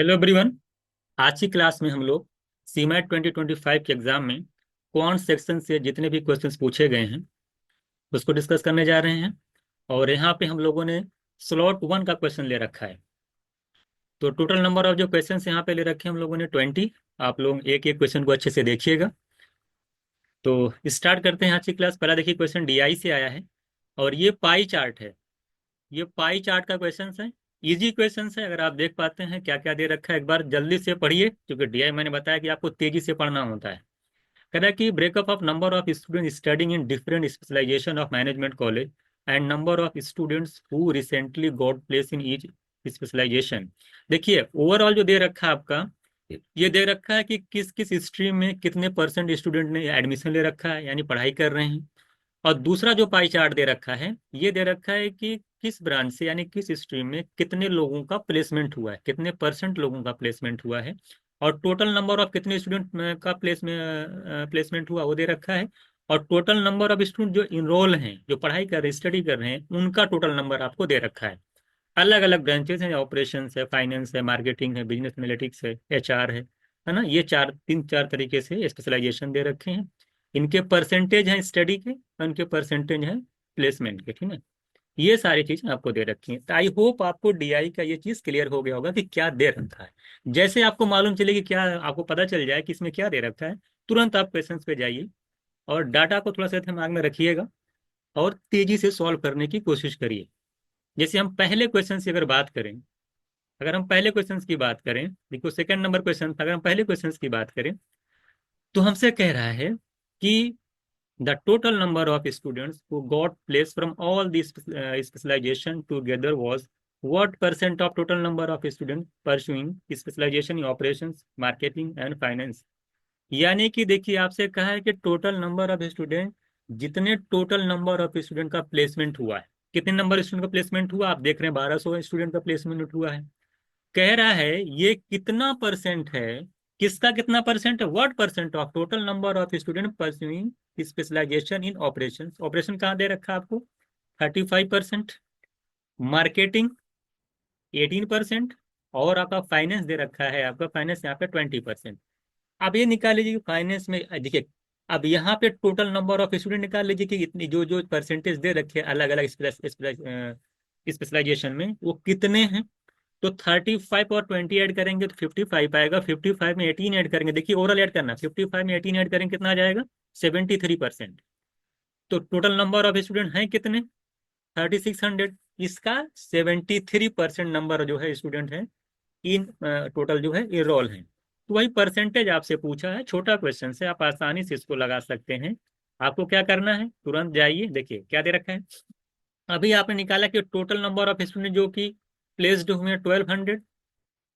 Hello everyone. आज की class में हम लोग सीमैट 2025 के एग्जाम में कौन सेक्शन से जितने भी क्वेश्चंस पूछे गए हैं उसको डिस्कस करने जा रहे हैं। और यहाँ पे हम लोगों ने स्लॉट वन का क्वेश्चन ले रखा है। तो टोटल नंबर ऑफ जो क्वेश्चंस यहाँ पे ले रखे हैं हम लोगों ने 20। आप लोग एक एक क्वेश्चन को अच्छे से देखिएगा। तो स्टार्ट करते हैं आज की क्लास। पहला देखिए, क्वेश्चन डीआई से आया है और ये पाई चार्ट है। ये पाई चार्ट का क्वेश्चन है। इजी क्वेश्चन है, अगर आप देख पाते हैं क्या क्या दे रखा है एक बार जल्दी से पढ़िए, क्योंकि डीआई मैंने बताया कि आपको तेजी से पढ़ना होता है। कह रहा है कि breakup of number of student studying in different specialization of management college and number of students who recently got place in each specialization. देखिए ओवरऑल जो दे रखा है आपका, ये दे रखा है कि किस किस स्ट्रीम में कितने परसेंट स्टूडेंट ने एडमिशन ले रखा है, यानी पढ़ाई कर रहे हैं। और दूसरा जो पाई चार्ट दे रखा है, ये दे रखा है कि किस ब्रांच से यानी किस स्ट्रीम में कितने लोगों का प्लेसमेंट हुआ है, कितने परसेंट लोगों का प्लेसमेंट हुआ है। और टोटल नंबर ऑफ कितने स्टूडेंट का प्लेसमेंट हुआ वो दे रखा है। और टोटल नंबर ऑफ स्टूडेंट जो इनरोल हैं, जो पढ़ाई कर रहे हैं, स्टडी कर रहे हैं, उनका टोटल नंबर आपको दे रखा है। अलग अलग ब्रांचेस हैं, ऑपरेशंस है, फाइनेंस है, मार्केटिंग है, बिजनेस एनालिटिक्स है, एचआर है ना। ये चार तीन चार तरीके से स्पेशलाइजेशन दे रखे हैं। इनके परसेंटेज हैं स्टडी के, और इनके परसेंटेज हैं प्लेसमेंट के, ठीक है। ये सारी चीजें आपको दे रखी हैं। तो आई होप आपको डीआई का ये चीज क्लियर हो गया होगा कि क्या दे रखा है। जैसे आपको मालूम चलेगी, क्या आपको पता चल जाए कि इसमें क्या दे रखा है, तुरंत आप क्वेश्चन पे जाइए और डाटा को थोड़ा सा दिमाग में रखिएगा और तेजी से सॉल्व करने की कोशिश करिए। जैसे हम पहले क्वेश्चन की अगर बात करें, अगर हम पहले क्वेश्चन की बात करें, देखो सेकंड नंबर क्वेश्चन था, अगर हम पहले क्वेश्चन की बात करें तो हमसे कह रहा है कि the total number of students who got placed from all these specialization together was what percent of total number of students pursuing specialization in operations, marketing and finance। यानी कि देखिए आपसे कहा है कि टोटल नंबर ऑफ स्टूडेंट, जितने total number of student का placement हुआ है, कितने नंबर स्टूडेंट का प्लेसमेंट हुआ, आप देख रहे हैं 1200 स्टूडेंट का प्लेसमेंट हुआ है। कह रहा है ये कितना परसेंट है, किसका कितना परसेंट है, what percent of total number of student pursuing specialization in operation. Operation कहाँ दे रखा है आपको, 35%। मार्केटिंग 18%। और आपका फाइनेंस दे रखा है, आपका फाइनेंस यहाँ पे 20%। अब ये निकाल लीजिए फाइनेंस में, देखिए अब यहाँ पे टोटल नंबर ऑफ स्टूडेंट निकाल लीजिए कि इतनी जो जो परसेंटेज दे रखे हैं अलग अलग स्पेशलाइजेशन में वो कितने हैं। तो 35 और 20 ऐड करेंगे तो 55 आएगा। 55 में 18 ऐड करेंगे, देखिए ओवरऑल ऐड करना, 55 में 18 ऐड करेंगे कितना आ जाएगा, 73%। तो टोटल नंबर ऑफ स्टूडेंट हैं कितने, 3600। इसका 73% नंबर जो है स्टूडेंट है इन टोटल जो है इनरोल हैं। तो वही परसेंटेज आपसे पूछा है, छोटा क्वेश्चन से आप आसानी से इसको लगा सकते हैं। आपको क्या करना है, तुरंत जाइए, देखिए क्या दे रखा है। अभी आपने निकाला कि टोटल नंबर ऑफ स्टूडेंट जो कि प्लेस्ड हुए हैं 1200,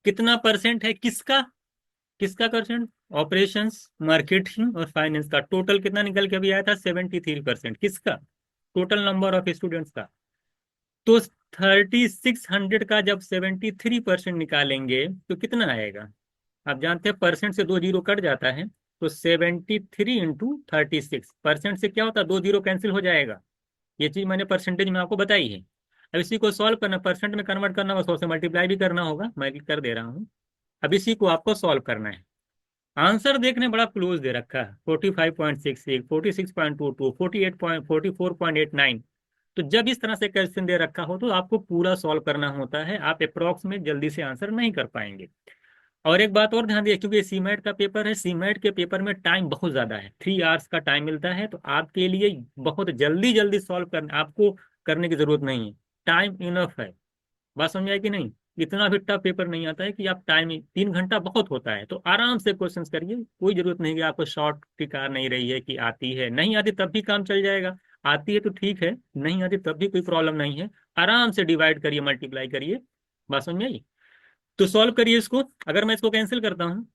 कितना परसेंट है किसका, किसका परसेंट, ऑपरेशंस, मार्केटिंग और फाइनेंस का टोटल कितना निकल के अभी आया था, 73%। किसका, टोटल नंबर ऑफ स्टूडेंट्स का। तो 3600 का जब 73% निकालेंगे तो कितना आएगा, आप जानते हैं परसेंट से दो जीरो कट जाता है। तो 73 इंटू 36, परसेंट से क्या होता है, दो जीरो कैंसिल हो जाएगा। ये चीज मैंने परसेंटेज में आपको बताई है। अब इसी को सॉल्व करना, परसेंट में कन्वर्ट करना, बस 100 से मल्टीप्लाई भी करना होगा, मैं कर दे रहा हूँ। अब इसी को आपको सॉल्व करना है। आंसर देखने बड़ा क्लोज दे रखा है, 45.66, 46.22, 44.89। तो जब इस तरह से क्वेश्चन दे रखा हो तो आपको पूरा सॉल्व करना होता है, आप अप्रॉक्स में जल्दी से आंसर नहीं कर पाएंगे। और एक बात और ध्यान दिए, क्योंकि सीमेट का पेपर है, सीमेट के पेपर में टाइम बहुत ज्यादा है, 3 आवर्स का टाइम मिलता है। तो आपके लिए बहुत जल्दी जल्दी सॉल्व करना, आपको करने की जरूरत नहीं है, टाइम इनफ है। बात समझ आई कि नहीं। इतना भी टफ पेपर नहीं आता है कि आप टाइम, 3 घंटा बहुत होता है, तो आराम से क्वेश्चंस करिए। कोई जरूरत नहीं कि आपको शॉर्ट की कार नहीं रही है कि आती है, नहीं आती तब भी काम चल जाएगा, आती है तो ठीक है, नहीं आती तब भी कोई प्रॉब्लम नहीं है। आराम से डिवाइड करिए, मल्टीप्लाई करिए। बात समझ में आई। तो सॉल्व करिए इसको। अगर मैं इसको कैंसिल करता हूँ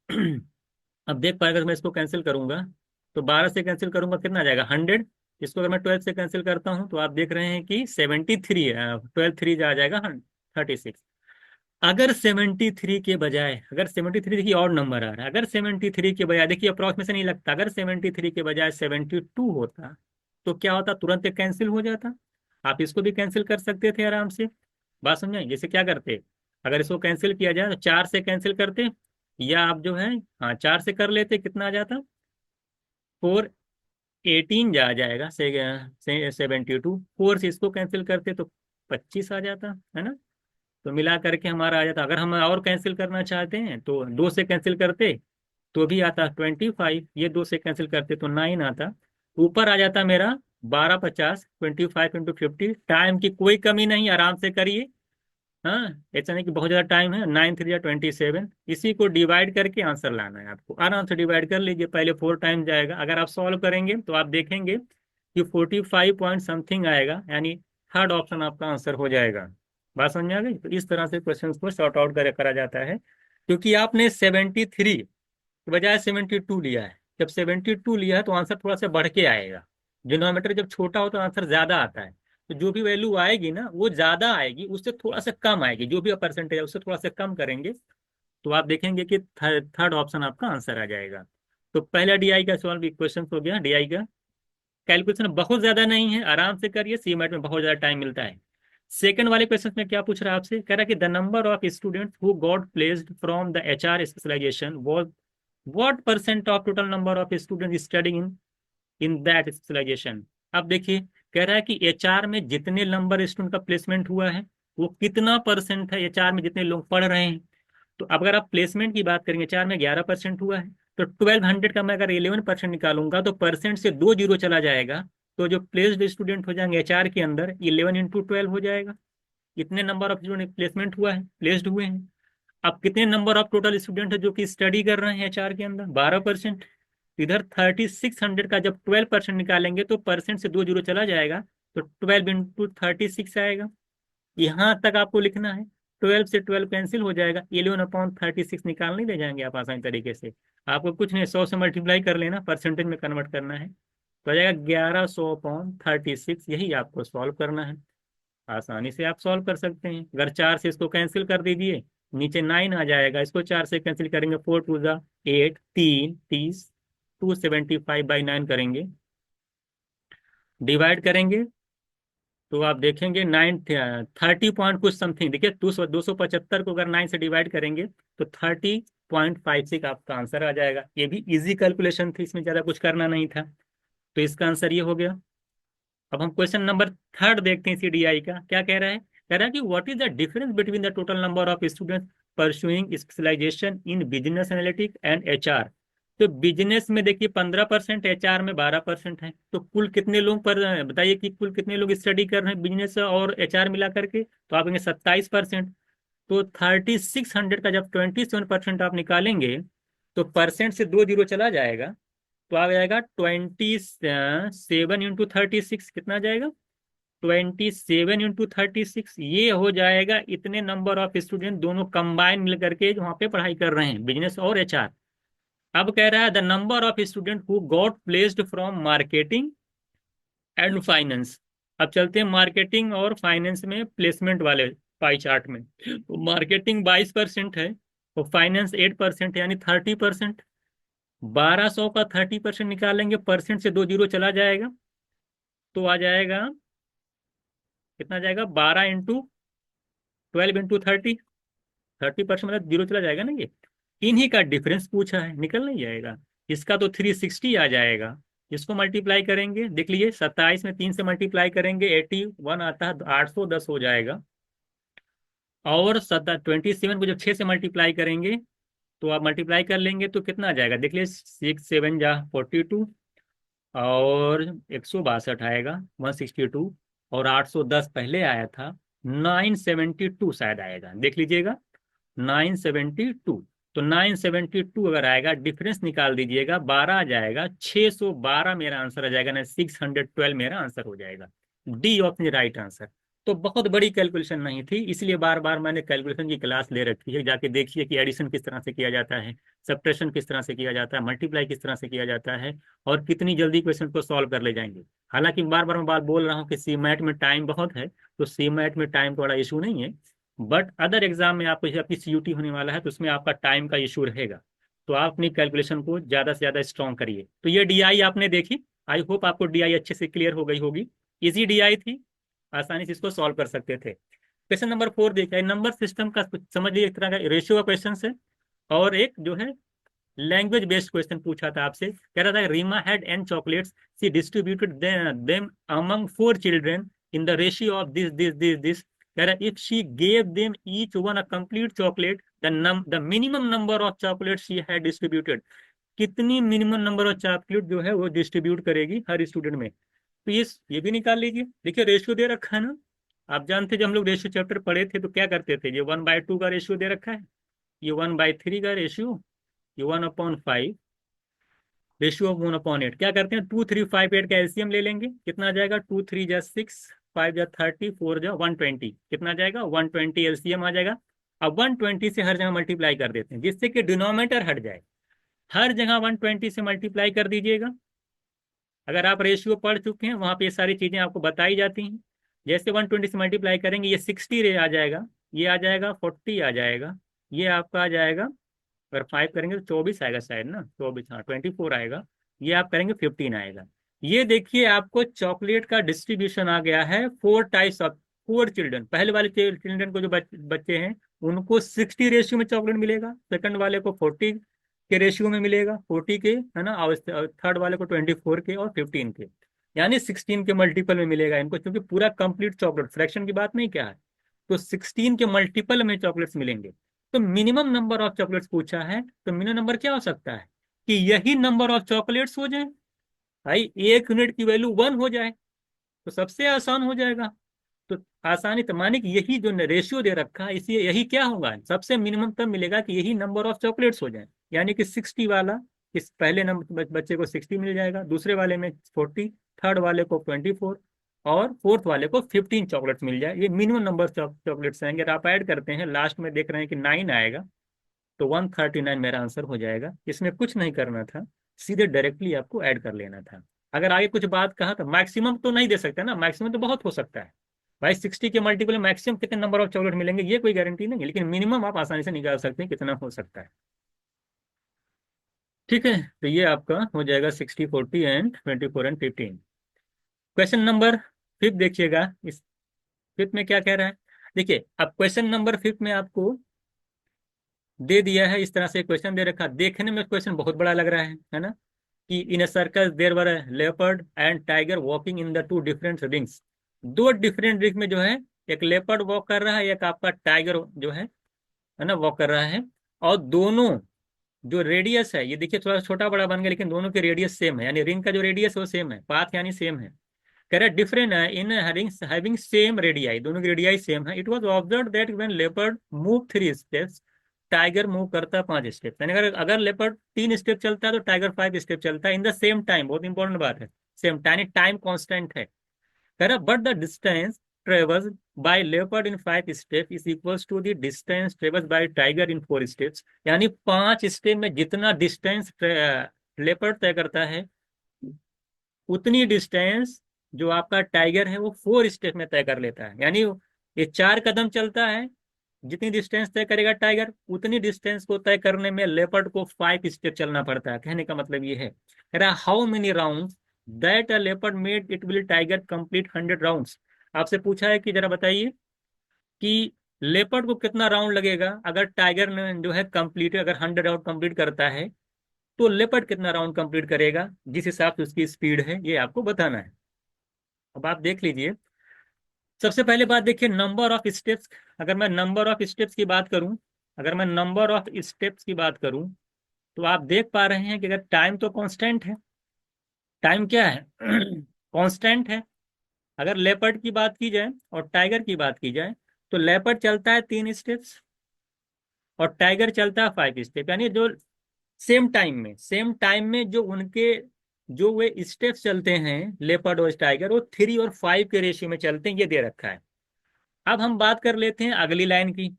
अब देख पाएगा, अगर मैं इसको कैंसिल करूंगा तो 12 से कैंसिल करूंगा कितना आ जाएगा, 100। इसको अगर मैं 12 से कैंसिल करता हूँ तो आप देख रहे हैं कि 73 है, 12 3 आ जाएगा 36। अगर 73 के बजाय, अगर 73 देखिए और नंबर आ रहा है, अगर 73 के बजाय, देखिए अप्रॉक्स में नहीं लगता, अगर 73 के बजाय 72 होता तो क्या होता, तुरंत कैंसिल हो जाता। आप इसको भी कैंसिल कर सकते थे आराम से। बात समझाएं, जैसे क्या करते, अगर इसको कैंसिल किया जाए तो 4 से कैंसिल करते, या आप जो है, हाँ 4 से कर लेते, कितना आ जाता, 418 जा जाएगा से 72, 4 से इसको कैंसिल करते तो 25 आ जाता है ना। तो मिला करके हमारा आ जाता। अगर हम और कैंसिल करना चाहते हैं तो 2 से कैंसिल करते तो भी आता 25, ये 2 से कैंसिल करते तो 9 आता। ऊपर आ जाता मेरा 1250, 25 × 50। टाइम की कोई कमी नहीं, आराम से करिए। हाँ, ऐसा नहीं कि बहुत ज्यादा टाइम है। 9×3 = 27, इसी को डिवाइड करके आंसर लाना है आपको। आराम से डिवाइड कर लीजिए, पहले 4 टाइम जाएगा। अगर आप सॉल्व करेंगे तो आप देखेंगे कि 45 पॉइंट समथिंग आएगा, यानी थर्ड ऑप्शन आपका आंसर हो जाएगा। बात समझ में आ गई। तो इस तरह से क्वेश्चन को सॉर्ट आउट करा जाता है। क्योंकि आपने 73 के बजाय 72 लिया है। जब 72 लिया है तो आंसर थोड़ा सा बढ़ के आएगा। डिनोमिनेटर जब छोटा हो तो आंसर ज्यादा आता है। तो जो भी वैल्यू आएगी ना वो ज्यादा आएगी, उससे थोड़ा सा कम आएगी। जो भी परसेंटेज है उससे थोड़ा सा कम करेंगे तो आप देखेंगे कि थर्ड ऑप्शन आपका आंसर आ जाएगा। तो पहला डीआई का सवाल क्वेश्चन हो गया। डीआई का कैलकुलेशन बहुत ज्यादा नहीं है, आराम से करिए, सीमेट में बहुत ज्यादा टाइम मिलता है। सेकंड वाले क्वेश्चन में क्या पूछ रहा है आपसे, कह रहा है कि the number of students who got placed from the HR specialization was what percent of total number of student studying in that specialization. अब देखिए, कह रहा है कि एचआर में जितने नंबर स्टूडेंट का प्लेसमेंट हुआ है वो कितना परसेंट है, एचआर में जितने लोग पढ़ रहे हैं। तो अब अगर आप प्लेसमेंट की बात करेंगे, एचआर में 11% हुआ है, तो 1200 का मैं अगर 11% निकालूंगा तो परसेंट से 2 जीरो चला जाएगा। तो जो प्लेस्ड स्टूडेंट हो जाएंगे एचआर के अंदर, 11 × 12 हो जाएगा। इतने नंबर ऑफ स्टूडेंट प्लेसमेंट हुआ है, प्लेस्ड हुए हैं। अब कितने नंबर ऑफ टोटल स्टूडेंट है जो कि स्टडी कर रहे हैं एचआर के अंदर, 12%। इधर 3600 का जब 12% निकालेंगे तो परसेंट से 2 जीरो चला जाएगा, तो 12 × 36 आएगा। यहाँ तक आपको लिखना है। 12 से 12 कैंसिल हो जाएगा, 11/36 निकाल नहीं ले जाएंगे आप आसानी तरीके से। आपको कुछ नहीं, 100 से मल्टीप्लाई कर लेना, परसेंटेज में कन्वर्ट करना है, तो आ जाएगा 1100/36। यही आपको सॉल्व करना है। आसानी से आप सॉल्व कर सकते हैं। अगर 4 से इसको कैंसिल कर दीजिए, नीचे 9 आ जाएगा। इसको 4 से कैंसिल करेंगे, 4×2 = 8, 3 30, 275/9 करेंगे, डिवाइड करेंगे तो आप देखेंगे 30 पॉइंट कुछ समथिंग। देखिए 275 को अगर 9 से डिवाइड करेंगे तो 30.56 आपका आंसर आ जाएगा। ये भी इजी कैलकुलेशन थी, इसमें ज्यादा कुछ करना नहीं था। तो इसका आंसर ये हो गया। अब हम क्वेश्चन नंबर थर्ड देखते हैं सीडीआई का। क्या कह रहा है, कह रहा है कि what is the difference between the total number of students pursuing specialization in business analytics and HR. तो बिजनेस में देखिए 15%, एचआर में 12% है। तो कुल कितने लोग पर बताइए कि कुल कितने लोग स्टडी कर रहे हैं बिजनेस और एचआर मिला करके, तो आप 27%। तो 3600 का जब 27% आप निकालेंगे तो परसेंट से 2 जीरो चला जाएगा, तो आ जाएगा 27 × 36। कितना आ जाएगा, 27 × 36। ये हो जाएगा इतने नंबर ऑफ स्टूडेंट दोनों कंबाइन मिल करके वहां पे पढ़ाई कर रहे हैं, बिजनेस और एचआर। अब कह रहा है the number of student who got placed from marketing and finance. अब चलते हैं मार्केटिंग और फाइनेंस में प्लेसमेंट वाले पाई चार्ट में। तो मार्केटिंग 22% है और फाइनेंस 8% है, यानी 30%। 1200 का 30% निकालेंगे, परसेंट से 2 जीरो चला जाएगा, तो आ जाएगा कितना आ जाएगा, 12 × 12 × 30। 30% मतलब जीरो चला जाएगा ना ये। इन्हीं का डिफरेंस पूछा है, निकल नहीं जाएगा। इसका तो 360 आ जाएगा। इसको मल्टीप्लाई करेंगे, देख लीजिए 27 में 3 से मल्टीप्लाई करेंगे 81 आता है, 810 हो जाएगा। और 27 को जब 6 से मल्टीप्लाई करेंगे तो आप मल्टीप्लाई कर लेंगे तो कितना आ जाएगा, देख लीजिए 6 7 × 42, और 162 आएगा, 162। और 810 पहले आया था, 972 शायद आएगा, देख लीजिएगा 972। तो 972 अगर आएगा, डिफरेंस निकाल दीजिएगा, 12 आ जाएगा, 612 मेरा आंसर आ जाएगा ना, 612 मेरा आंसर हो जाएगा। D option right answer. तो बहुत बड़ी कैलकुलेशन नहीं थी, इसलिए बार बार मैंने कैलकुलेशन की क्लास ले रखी है। जाके देखिए कि एडिशन किस तरह से किया जाता है, सब्ट्रैक्शन किस तरह से किया जाता है, मल्टीप्लाई किस तरह से किया जाता है, और कितनी जल्दी क्वेश्चन को सॉल्व कर ले जाएंगे। हालांकि बार बार मैं बात बोल रहा हूँ कि सी मैट में टाइम बहुत है, तो सी मैट में टाइम का बड़ा इशू नहीं है। बट अदर एग्जाम में आपको, जैसे आपकी सीयूटी होने वाला है तो उसमें आपका टाइम का इशू रहेगा। तो आप अपनी कैलकुलेशन को ज्यादा से ज्यादा स्ट्रॉन्ग करिए। तो ये डीआई आपने देखी, आई होप आपको डीआई अच्छे से क्लियर हो गई होगी। इजी डीआई थी, आसानी से इसको सॉल्व कर सकते थे। क्वेश्चन नंबर 4 देखिए, नंबर सिस्टम का कुछ समझ लीजिए, एक तरह का रेशियो का क्वेश्चन है। और एक जो है लैंग्वेज बेस्ड क्वेश्चन पूछा था आपसे, कह रहा था Reema had N chocolates, she distributed them among 4 children in the ratio of this. कह रहा if she gave them each one a complete chocolate, the minimum number of chocolate she had distributed, कितनी minimum number of chocolate जो है वो distribute करेगी हर student में। तो ये भी निकाल लीजिए। देखिए रेशियो दे रखा है ना, आप जानते जब हम लोग रेशियो चैप्टर पढ़े थे तो क्या करते थे, ये 1/2 का रेशियो दे रखा है, ये 1/3 का रेशियो, ये 1/5, रेशियो ऑफ 1/8। क्या करते हैं, 2 3 5 8 का एलसीएम ले लेंगे, कितना आ जाएगा, 2 3 जा 6, 5 जा 30, 4 जा 120, कितना आ जाएगा 120 एलसीएम आ जाएगा। अब 120 से हर जगह मल्टीप्लाई कर देते हैं जिससे कि डिनोमिनेटर हट जाए, हर जगह 120 से मल्टीप्लाई कर दीजिएगा। अगर आप रेशियो पढ़ चुके हैं वहां पे ये सारी चीजें आपको बताई जाती हैं। जैसे 120 से मल्टीप्लाई करेंगे, ये 60 रे आ जाएगा, ये आ जाएगा 40 आ जाएगा, ये आपका आ जाएगा, अगर 5 करेंगे तो 24 आएगा शायद ना, 24, हाँ 24 आएगा, ये आप करेंगे 15 आएगा। ये देखिए आपको चॉकलेट का डिस्ट्रीब्यूशन आ गया है 4 चिल्ड्रन। पहले वाले चिल्ड्रन को जो बच्चे हैं उनको 60 रेशियो में चॉकलेट मिलेगा, सेकंड वाले को 40 के रेशियो में मिलेगा, 40 के है ना, और थर्ड वाले को 24 के और 15 के, यानी 16 के मल्टीपल में मिलेगा इनको, क्योंकि पूरा कंप्लीट चॉकलेट, फ्रैक्शन की बात नहीं क्या है, तो 16 के मल्टीपल में चॉकलेट्स मिलेंगे। तो मिनिमम नंबर ऑफ चॉकलेट्स पूछा है, तो मिनिमम नंबर क्या हो सकता है कि यही नंबर ऑफ चॉकलेट्स हो जाए, भाई 1 यूनिट की वैल्यू 1 हो जाए तो सबसे आसान हो जाएगा। तो आसानी तो माने कि यही जो रेशियो दे रखा है इसी, यही क्या होगा, सबसे मिनिमम तब मिलेगा कि यही नंबर ऑफ चॉकलेट्स हो जाए, यानी कि 60 वाला, इस पहले नंबर बच्चे को 60 मिल जाएगा, दूसरे वाले में 40, थर्ड वाले को 24 और फोर्थ वाले को 15 चॉकलेट्स मिल जाए। ये मिनिमम नंबर चॉकलेट्स आएंगे। अगर आप ऐड करते हैं लास्ट में देख रहे हैं कि 9 आएगा, तो 139 मेरा आंसर हो जाएगा। इसमें कुछ नहीं करना था, सीधे डायरेक्टली आपको ऐड कर लेना था। अगर आगे कुछ बात कहा तो मैक्सिमम तो नहीं दे सकते ना, मैक्सिमम तो बहुत हो सकता है भाई, 60 के मल्टीपल में मैक्सिमम कितने नंबर ऑफ चॉकलेट मिलेंगे ये कोई गारंटी नहीं है, लेकिन मिनिमम आप आसानी से निकाल सकते हैं कितना हो सकता है। ठीक है, तो ये आपका हो जाएगा 60, 40 एंड 24 एंड 15। क्वेश्चन नंबर 5 देखिएगा, इस 5 में क्या कह रहा है। देखिए अब क्वेश्चन नंबर 5 में आपको दे दिया है, इस तरह से क्वेश्चन दे रखा, देखने में क्वेश्चन बहुत बड़ा लग रहा है ना, कि in a circle there were a leopard and tiger walking in the 2 different rings. 2 different ring में जो है, एक लेपर्ड वॉक कर रहा है, एक आपका टाइगर जो है ना वॉक कर रहा है, और दोनों जो रेडियस है, ये देखिए थोड़ा छोटा बड़ा बन गया, लेकिन दोनों के रेडियस सेम है, यानी रिंग का जो रेडियस है वो सेम है, पाथ यानी सेम है। कह रहा है डिफरेंट है इन हैविंग सेम रेडियाई, दोनों की रेडियाई सेम है। It was observed that when leopard move 3 steps, tiger move करता है 5 स्टेप, यानी अगर अगर लेपर्ड 3 स्टेप चलता है तो टाइगर 5 स्टेप चलता है, इन द सेम टाइम, बहुत इंपॉर्टेंट बात है, सेम टाइम, टाइम कॉन्स्टेंट है। कह रहा but the distance traverse by leopard in 5 step is equals to the distance traverse by tiger in 4 steps, यानी 5 स्टेप में जितना डिस्टेंस लेपर्ड तय करता है उतनी डिस्टेंस जो आपका टाइगर है वो 4 स्टेप में तय कर लेता है। यानी ये 4 कदम चलता है, जितनी डिस्टेंस तय करेगा टाइगर उतनी डिस्टेंस को तय करने में लेपर्ड को 5 स्टेप चलना पड़ता है। कहने का मतलब ये है, कह रहा how many round that a leopard made it will tiger complete 100 rounds. आपसे पूछा है कि जरा बताइए कि लेपर्ड को कितना राउंड लगेगा अगर टाइगर ने जो है कंप्लीट, अगर 100 राउंड कंप्लीट करता है तो लेपर्ड कितना राउंड कंप्लीट करेगा, जिस हिसाब से उसकी स्पीड है ये आपको बताना है। अब आप देख लीजिए, सबसे पहले बात देखिए नंबर ऑफ स्टेप्स। अगर मैं नंबर ऑफ स्टेप्स की बात करूं, अगर मैं नंबर ऑफ स्टेप्स की बात करूं तो आप देख पा रहे हैं कि अगर टाइम तो कांस्टेंट है, टाइम क्या है कांस्टेंट है। अगर लेपर्ड की बात की जाए और टाइगर की बात की जाए तो लेपर्ड चलता है 3 स्टेप्स और टाइगर चलता है 5 स्टेप, यानी जो सेम टाइम में जो उनके जो वे स्टेप्स चलते हैं लेपर्ड और टाइगर, वो 3 और 5 के रेशियो में चलते हैं, ये दे रखा है। अब हम बात कर लेते हैं अगली लाइन की।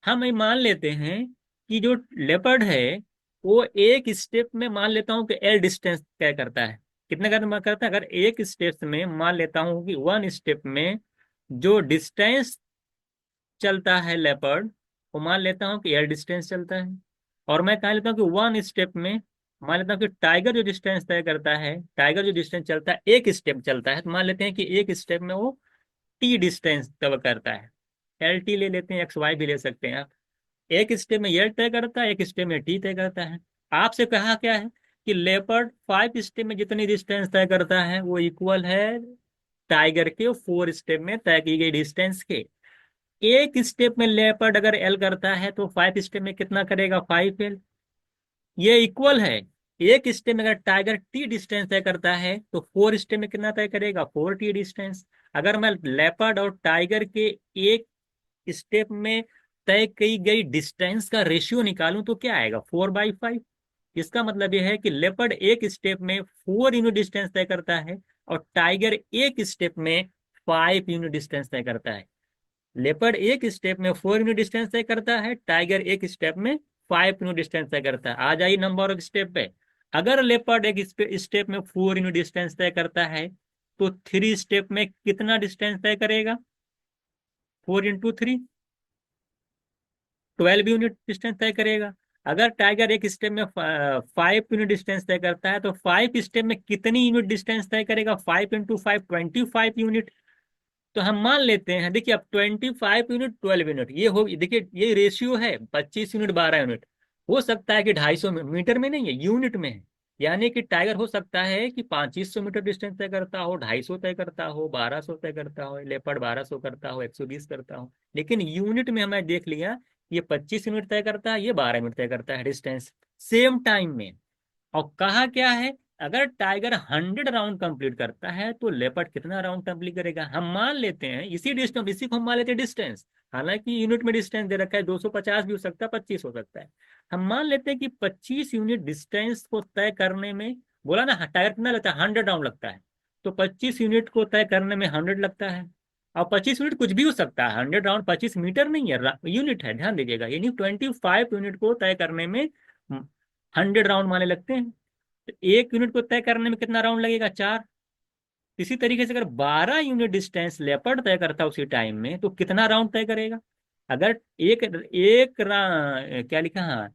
हम ये मान लेते हैं कि जो लेपर्ड है वो एक स्टेप में, मान लेता हूं कि एल डिस्टेंस तय करता है, कितने का करता है, अगर एक स्टेप में मान लेता हूं कि 1 स्टेप में जो डिस्टेंस चलता है लेपर्ड, वो मान लेता हूँ कि एल डिस्टेंस चलता है। और मैं कह लेता हूँ कि 1 स्टेप में मान लेता हूँ कि टाइगर जो डिस्टेंस तय करता है, टाइगर जो डिस्टेंस चलता है, एक स्टेप चलता है, तो मान लेते हैं कि एक स्टेप में वो टी डिस्टेंस कवर करता है, एल टी ले लेते हैं, एक्स वाई भी ले सकते हैं आप। एक स्टेप में एल तय करता है, एक स्टेप में टी तय करता है। आपसे कहा क्या है कि लेपर्ड 5 स्टेप में जितनी डिस्टेंस तय करता है वो इक्वल है टाइगर के 4 स्टेप में तय की गई डिस्टेंस के। एक स्टेप में लेपर्ड अगर एल करता है तो 5 स्टेप में कितना करेगा, 5 एल। ये इक्वल है, एक स्टेप में अगर टाइगर टी डिस्टेंस तय करता है तो 4 स्टेप में कितना तय करेगा, 4 टी डिस्टेंस। अगर मैं लेपर्ड और टाइगर के एक स्टेप में तय की गई डिस्टेंस का रेशियो निकालूं तो क्या आएगा, 4/5। इसका मतलब यह है कि लेपर्ड एक स्टेप में 4 यूनिट डिस्टेंस तय करता है और टाइगर एक स्टेप में 5 यूनिट डिस्टेंस तय करता है। लेपर्ड एक स्टेप में 4 यूनिट डिस्टेंस तय करता है, टाइगर एक स्टेप में 5 यूनिट डिस्टेंस तय करता है। आ जाइए नंबर ऑफ स्टेप पे। अगर लेपर्ड एक स्टेप में 4 यूनिट डिस्टेंस तय करता है तो 3 स्टेप में कितना डिस्टेंस तय करेगा, 4 × 3, 12 यूनिट डिस्टेंस तय करेगा। अगर टाइगर एक स्टेप में 5 यूनिट डिस्टेंस तय करता है तो 5 स्टेप में कितनी यूनिट डिस्टेंस तय करेगा, 5 × 5, 25 यूनिट। तो हम मान लेते हैं, देखिए अब 25 यूनिट 12 यूनिट ये हो, देखिए ये रेशियो है 25 यूनिट 12 यूनिट। हो सकता है कि 250 मीटर में नहीं है, यूनिट में है। यानी कि टाइगर हो सकता है कि 2500 मीटर डिस्टेंस तय करता हो, 250 तय करता हो, 1200 तय करता हो, लेपर्ड 1200 करता हो, 120 करता हो। लेकिन यूनिट में हमें देख लिया, ये 25 यूनिट तय करता है, ये 12 यूनिट तय करता है डिस्टेंस सेम टाइम में। और कहा क्या है, अगर टाइगर 100 राउंड कंप्लीट करता है तो लेपर्ड कितना राउंड कंप्लीट करेगा। हम मान लेते हैं इसी डिस्टेंस, इसी को हम मान लेते हैं डिस्टेंस। हालांकि यूनिट में डिस्टेंस दे रखा है, 250 भी हो सकता है, 25 हो सकता है। हम मान लेते हैं कि 25 यूनिट डिस्टेंस को तय करने में, बोला ना टाइगर कितना लगता है, 100 राउंड लगता है। तो 25 यूनिट को तय करने में 100 लगता है। और 25 यूनिट कुछ भी हो सकता है, 100 राउंड 25 मीटर नहीं है, यूनिट है, ध्यान दीजिएगा। यानी 25 यूनिट को तय करने में 100 राउंड माने लगते हैं। तो एक यूनिट को तय करने में कितना राउंड लगेगा, 4। इसी तरीके से अगर 12 यूनिट डिस्टेंस लेपर्ड तय करता है उसी टाइम में तो कितना राउंड तय करेगा। अगर एक एक क्या लिखा, हाँ,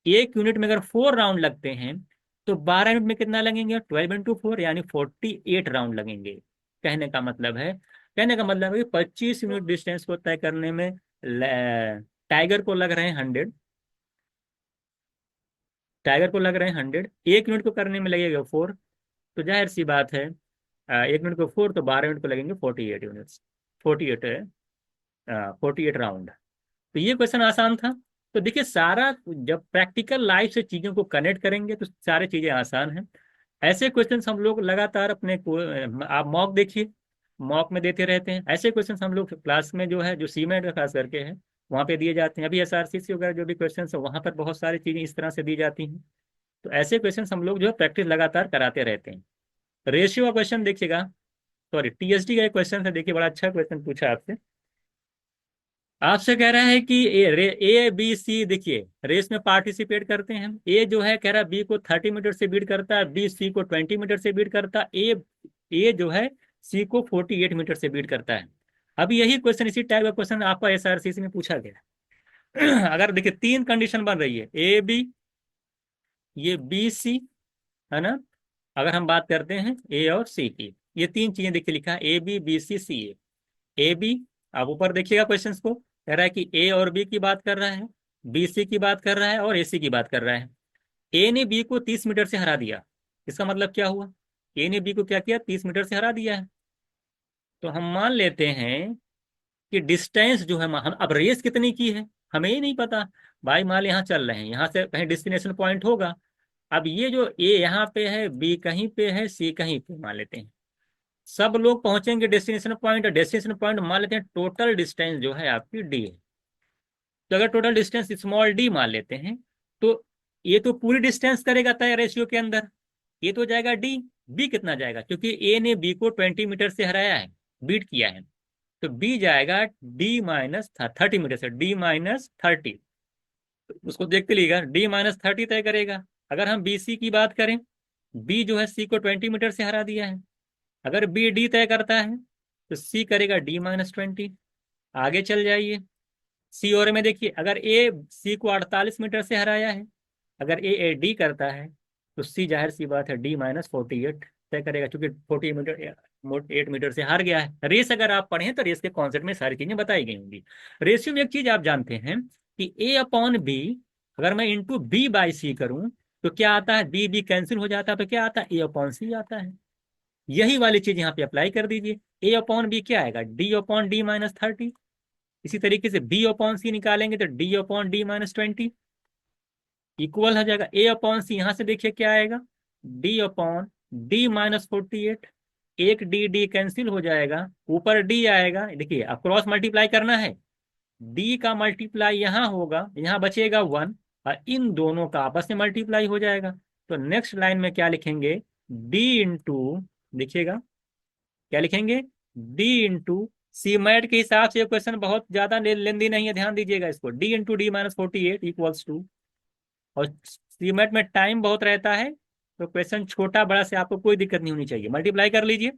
एक यूनिट में अगर 4 राउंड लगते हैं तो 12 यूनिट में कितना लगेंगे, 12 × 4 यानी 48 राउंड लगेंगे। कहने का मतलब है कि 25 यूनिट डिस्टेंस को तय करने में टाइगर को लग रहे हैं 100, टाइगर को लग रहे हैं 100, एक यूनिट को करने में लगेगा 4। तो जाहिर सी बात है, एक मिनट को 4 तो 12 यूनिट को लगेंगे 48 यूनिट्स, 48 है, 48 राउंड। तो ये क्वेश्चन आसान था। तो देखिए सारा, जब प्रैक्टिकल लाइफ से चीज़ों को कनेक्ट करेंगे तो सारी चीज़ें आसान हैं। ऐसे क्वेश्चंस हम लोग लगातार अपने को, आप मॉक देखिए, मॉक में देते रहते हैं। ऐसे क्वेश्चंस हम लोग क्लास में जो है, जो सीमेंट का खास करके है, वहाँ पे दिए जाते हैं। अभी एसआरसीसी वगैरह जो भी क्वेश्चन है वहाँ पर बहुत सारी चीज़ें इस तरह से दी जाती हैं। तो ऐसे क्वेश्चन हम लोग जो है प्रैक्टिस लगातार कराते रहते हैं। रेशियो का क्वेश्चन देखिएगा, सॉरी टीएसडी का एक क्वेश्चन है, देखिए बड़ा अच्छा क्वेश्चन पूछा आपसे। आपसे कह रहा है कि ए बी सी, देखिए रेस में पार्टिसिपेट करते हैं। ए जो है कह रहा है बी को 30 मीटर से बीट करता है, बी सी को 20 मीटर से बीट करता है, ए जो है सी को 48 मीटर से बीट करता है। अब यही क्वेश्चन, इसी टाइप का क्वेश्चन आपका एसआरसीसी में पूछा गया है। अगर देखिए 3 कंडीशन बन रही है, ए बी, ये बी सी, है ना। अगर हम बात करते हैं ए और सी की, ये 3 चीजें देखिए लिखा है, A B B C C A B. अब ऊपर देखिएगा क्वेश्चंस को, कह रहा है कि ए और बी की बात कर रहा है, बी सी की बात कर रहा है और ए सी की बात कर रहा है। ए ने बी को 30 मीटर से हरा दिया। इसका मतलब क्या हुआ, ए ने बी को क्या किया, 30 मीटर से हरा दिया है। तो हम मान लेते हैं कि डिस्टेंस जो है, हम अब रेस कितनी की है हमें ही नहीं पता। भाई मान यहाँ चल रहे हैं, यहाँ से कहीं डेस्टिनेशन पॉइंट होगा। अब ये जो ए यहाँ पे है, बी कहीं पे है, सी कहीं पे, मान लेते हैं सब लोग पहुंचेंगे डेस्टिनेशन पॉइंट। और डेस्टिनेशन पॉइंट मान लेते हैं टोटल डिस्टेंस जो है आपकी डी है। तो अगर टोटल डिस्टेंस स्मॉल डी मान लेते हैं तो ये तो पूरी डिस्टेंस करेगा तय रेशियो के अंदर, ये तो जाएगा डी। बी कितना जाएगा, क्योंकि ए ने बी को 20 मीटर से हराया है, बीट किया है। तो बी जाएगा डी-30 मीटर से, D-30। उसको देखते लिएगा, D-30 तय करेगा। अगर हम बी सी की बात करें, बी जो है सी को 20 मीटर से हरा दिया है। अगर बी डी तय करता है तो सी करेगा D-20। आगे चल जाइए, सी और में देखिए, अगर ए सी को 48 मीटर से हराया है, अगर ए डी करता है तो सी जाहिर सी बात है D-48 तय करेगा, क्योंकि 40 मीटर मोट 8 मीटर से हार गया है। रेस अगर आप पढ़ें तो रेस के कॉन्सेप्ट में सारी चीजें बताई गई होंगी। रेशियो में एक चीज आप जानते हैं कि ए अपॉन बी, अगर मैं इंटू बी बाई सी करूं तो क्या आता है, बी बी कैंसिल हो जाता है तो क्या आता है, ए अपॉन सी आता है। यही वाली चीज यहाँ पे अप्लाई कर दीजिए। ए अपॉन बी क्या आएगा, डी अपॉन डी माइनस 30। इसी तरीके से बी अपॉन सी निकालेंगे तो D upon D minus 20 equal हो जाएगा ए अपॉन सी। यहां से देखिए क्या आएगा, डी अपॉन डी माइनस 48। एक डी डी कैंसिल हो जाएगा, ऊपर डी आएगा। देखिए अब क्रॉस मल्टीप्लाई करना है, डी का मल्टीप्लाई यहाँ होगा, यहाँ बचेगा 1, और इन दोनों का आपस में मल्टीप्लाई हो जाएगा। तो नेक्स्ट लाइन में क्या लिखेंगे, डी इंटू, देखिएगा क्या लिखेंगे, डी इंटू, सीमैट के हिसाब से क्वेश्चन बहुत ज्यादा लेंदी नहीं है, ध्यान दीजिएगा इसको, D into D minus 48 equals to, और सीमेट में टाइम बहुत रहता है तो क्वेश्चन छोटा बड़ा से आपको कोई दिक्कत नहीं होनी चाहिए। मल्टीप्लाई कर लीजिए,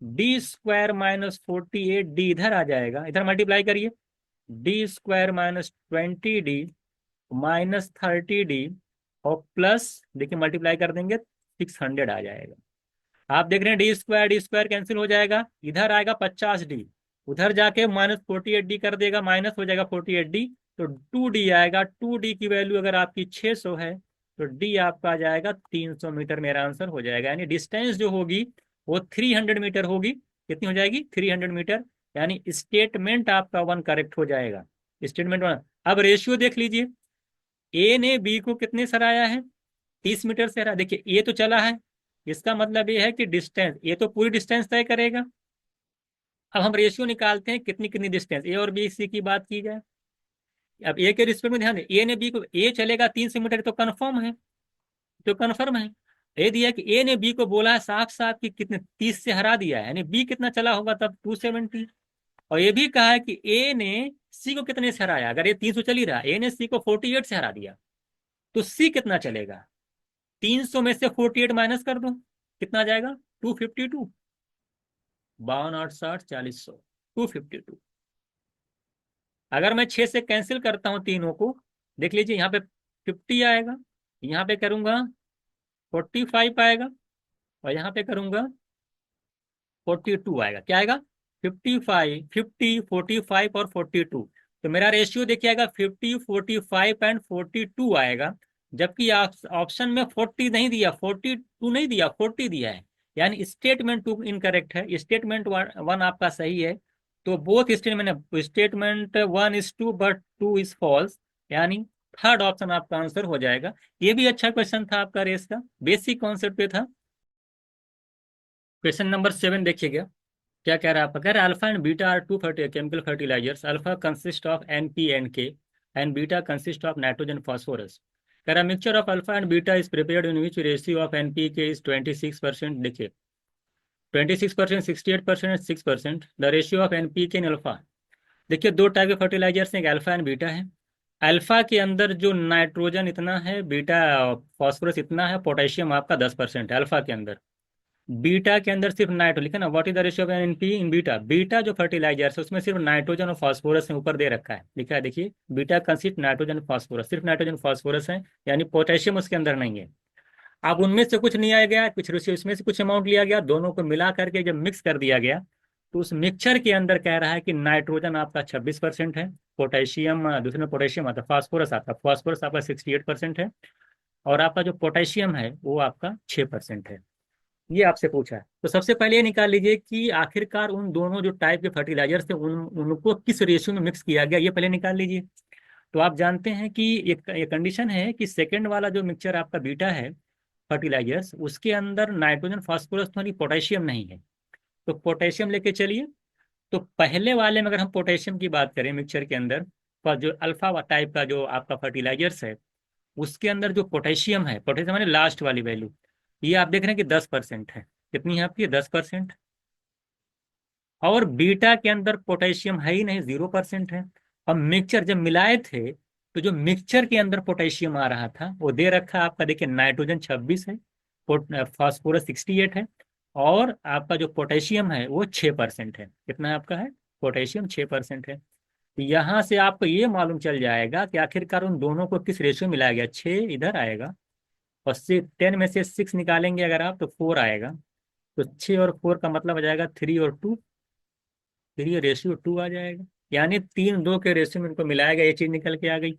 डी स्क्वायर माइनस 48, डी इधर आ जाएगा, इधर मल्टीप्लाई करिए, D square minus 20 D minus 30 D, और प्लस देखिए मल्टीप्लाई कर देंगे 600 आ जाएगा। आप देख रहे हैं डी स्क्वायर कैंसिल हो जाएगा, इधर आएगा 50 डी, उधर जाके माइनस 48 डी कर देगा, माइनस हो जाएगा 48 डी, तो 2 डी आएगा। 2 डी की वैल्यू अगर आपकी 600 है तो डी आपका आ जाएगा 300 मीटर, मेरा आंसर हो जाएगा। यानी डिस्टेंस जो होगी वो 300 मीटर होगी। कितनी हो जाएगी, 300 मीटर। यानी स्टेटमेंट आपका 1 करेक्ट हो जाएगा, स्टेटमेंट 1। अब रेशियो देख लीजिए, ए ने बी को कितने से हराया है, 30 मीटर से हरा। देखिए ये तो चला है, इसका मतलब ये है कि डिस्टेंस, ये तो पूरी डिस्टेंस तय करेगा। अब हम रेशियो निकालते हैं कितनी कितनी डिस्टेंस, ए और बी सी की बात की जाए। अब ए के रिस्पेक्ट में ध्यान दें, ए ने बी को, ए चलेगा 300 मीटर तो कन्फर्म है, तो कन्फर्म है। ये दिया कि ए ने बी को बोला है साफ साफ कि कितने 30 से हरा दिया है, यानी बी कितना चला होगा तब 270। और ये भी कहा है कि ए ने सी को कितने से हराया, अगर ये 300 चल ही रहा, ए ने सी को 48 से हरा दिया, तो सी कितना चलेगा, 300 में से 48 माइनस कर दो, कितना आ जाएगा, 252। 52 8 60 40 100, 252। अगर मैं 6 से कैंसिल करता हूं तीनों को, देख लीजिए यहाँ पे 50 आएगा, यहाँ पे करूंगा 45 आएगा, और यहाँ पे करूंगा 42 आएगा। क्या आएगा, 55, 50, 45 और 42। तो मेरा रेशियो देखिए आएगा 50, 45 एंड 42 आएगा। जबकि आप ऑप्शन में 40 नहीं दिया, 42 नहीं दिया, 40 दिया है। यानी स्टेटमेंट 2 इनकरेक्ट है, स्टेटमेंट 1 आपका सही है। तो both statement, statement 1 is true but 2 is false, यानी थर्ड ऑप्शन आपका आंसर हो जाएगा। ये भी अच्छा क्वेश्चन था आपका, रेस का बेसिक कॉन्सेप्ट पे था। क्वेश्चन नंबर 7 देखिएगा, क्या कह रहा है आपका, कह रहा है alpha and beta are two chemical fertilizers, alpha consist of NP, NK and beta consist of nitrogen phosphorus. कह रहा mixture of alpha and beta is prepared in which ratio of NPK is 26%। देखिए 26%, 68%, 6%, the ratio of NPK in alpha. देखिए दो type के fertilizers हैं, alpha and beta है। Alpha के अंदर जो नाइट्रोजन इतना है, बीटा फास्फोरस इतना है, पोटेशियम आपका 10% है अल्फा के अंदर। बीटा के अंदर सिर्फ नाइट्रो लिखा ना, what is the ratio of NP in beta. Beta जो फर्टिलाइजर है उसमें सिर्फ नाइट्रोजन और फास्फोरस है, ऊपर दे रखा है, लिखा है देखिए, बीटा कंसिस्ट नाइट्रोजन फास्फोरस, सिर्फ नाइट्रोजन फास्फोरस है, यानी पोटेशियम उसके अंदर नहीं है। अब उनमें से कुछ नहीं आया गया, कुछ रेशियो इसमें से कुछ अमाउंट लिया गया, दोनों को मिला करके जब मिक्स कर दिया गया तो उस मिक्सचर के अंदर कह रहा है कि नाइट्रोजन आपका 26% है, पोटेशियम, दूसरे में पोटेशियम आता है, फास्फोरस आपका 68% है, और आपका जो पोटेशियम है वो आपका 6% है। ये आपसे पूछा है, तो सबसे पहले ये निकाल लीजिए कि आखिरकार उन दोनों जो टाइप के फर्टिलाइजर्स थे उनको किस रेशियो में मिक्स किया गया, ये पहले निकाल लीजिए। तो आप जानते हैं कि ये कंडीशन है कि सेकंड वाला जो मिक्सचर आपका बीटा है फर्टिलाइजर्स, उसके अंदर नाइट्रोजन फास्फोरस तो नहीं, पोटेशियम नहीं है, तो पोटेशियम लेके चलिए। तो पहले वाले में अगर हम पोटेशियम की बात करें मिक्सचर के अंदर, तो जो अल्फा टाइप का जो आपका फर्टिलाइजर्स है उसके अंदर जो पोटेशियम है, पोटेशियम माने लास्ट वाली वैल्यू, ये आप देख रहे हैं कि 10% है। कितनी है आपकी, 10%। और बीटा के अंदर पोटेशियम है ही नहीं, 0% है। और मिक्सचर जब मिलाए थे तो जो मिक्सचर के अंदर पोटेशियम आ रहा था वो दे रखा है आपका, देखिए नाइट्रोजन 26 है, फास्फोरस 68 है, और आपका जो पोटेशियम है वो 6% है। कितना है आपका है, पोटेशियम 6% है। तो यहाँ से आपको ये मालूम चल जाएगा कि आखिरकार उन दोनों को किस रेशियो में मिलाया गया, 6 इधर आएगा, और 10 में से 6 निकालेंगे अगर आप तो 4 आएगा, तो 6 और 4 का मतलब आ जाएगा 3 और 2, 3 रेशियो 2 आ जाएगा। यानी 3 2 के रेशियो में इनको मिलाया गया, ये चीज निकल के आ गई।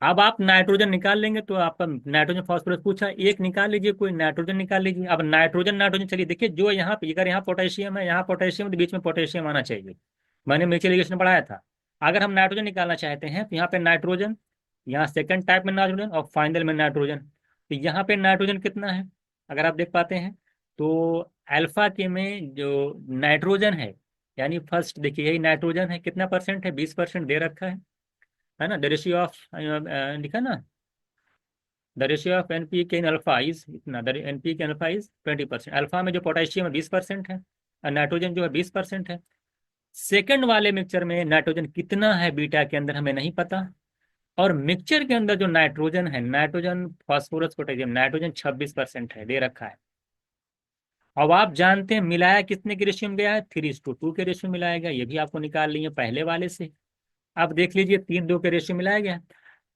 अब आप नाइट्रोजन निकाल लेंगे तो आपका नाइट्रोजन फास्फोरस पूछा, एक निकाल लीजिए, कोई नाइट्रोजन निकाल लीजिए। अब नाइट्रोजन नाइट्रोजन चलिए देखिए, जो यहाँ पे अगर यहाँ पोटेशियम है, यहाँ पोटेशियम, तो बीच में पोटेशियम आना चाहिए। मैंने म्यूचुअल लिगेशन पढ़ाया था। अगर हम नाइट्रोजन निकालना चाहते हैं तो यहाँ पे नाइट्रोजन, यहाँ सेकंड टाइप में नाइट्रोजन और फाइनल में नाइट्रोजन। तो यहाँ पे नाइट्रोजन कितना है अगर आप देख पाते हैं, तो अल्फा के में जो नाइट्रोजन है, यानी फर्स्ट देखिए यही नाइट्रोजन है, कितना परसेंट है, 20% दे रखा है ना। द रेशियो ऑफ लिखा ना, द रेशियो ऑफ एनपी के इन अल्फा इज इतना, द एनपी के अल्फा इज 20%। अल्फा में जो पोटेशियम है 20% है, और नाइट्रोजन जो है 20% है। सेकंड वाले मिक्सचर में नाइट्रोजन कितना है बीटा के अंदर हमें नहीं पता, और मिक्सचर के अंदर जो नाइट्रोजन है, नाइट्रोजन फास्फोरस पोटेशियम, नाइट्रोजन 26% है, दे रखा है। अब आप जानते हैं मिलाया कितने के रेशियो में गया है, 3:2 के रेशियो में मिलाया गया, ये भी आपको निकाल लिए पहले वाले से। अब देख लीजिए 3 2 के रेशियो मिलाया गया,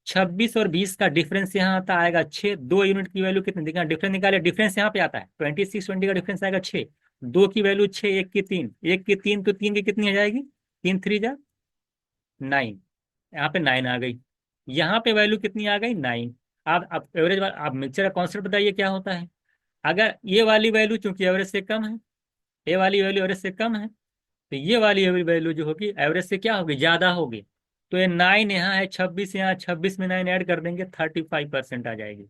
26 और 20 का डिफरेंस यहाँ आता आएगा 6, 2 यूनिट की वैल्यू कितनी देखा, डिफरेंस निकाले, डिफरेंस यहाँ पे आता है 26 20 का डिफरेंस आएगा 6, 2 की वैल्यू 6, 1 की 3, 1 की 3, तो 3 की कितनी आ जाएगी, 3 3 जा 9, यहाँ पे 9 आ गई। यहाँ पे वैल्यू कितनी आ गई, 9। आप एवरेज, आप मिक्सचर का कॉन्सेप्ट बताइए क्या होता है। अगर ये वाली वैल्यू चूंकि एवरेज से कम है, ये वाली वैल्यू एवरेज से कम है, तो ये वाली वैल्यू जो होगी एवरेज से क्या होगी, ज्यादा होगी। तो ये 9 यहाँ है, 26 यहाँ, 26 में 9 ऐड कर देंगे, 35% आ जाएगी।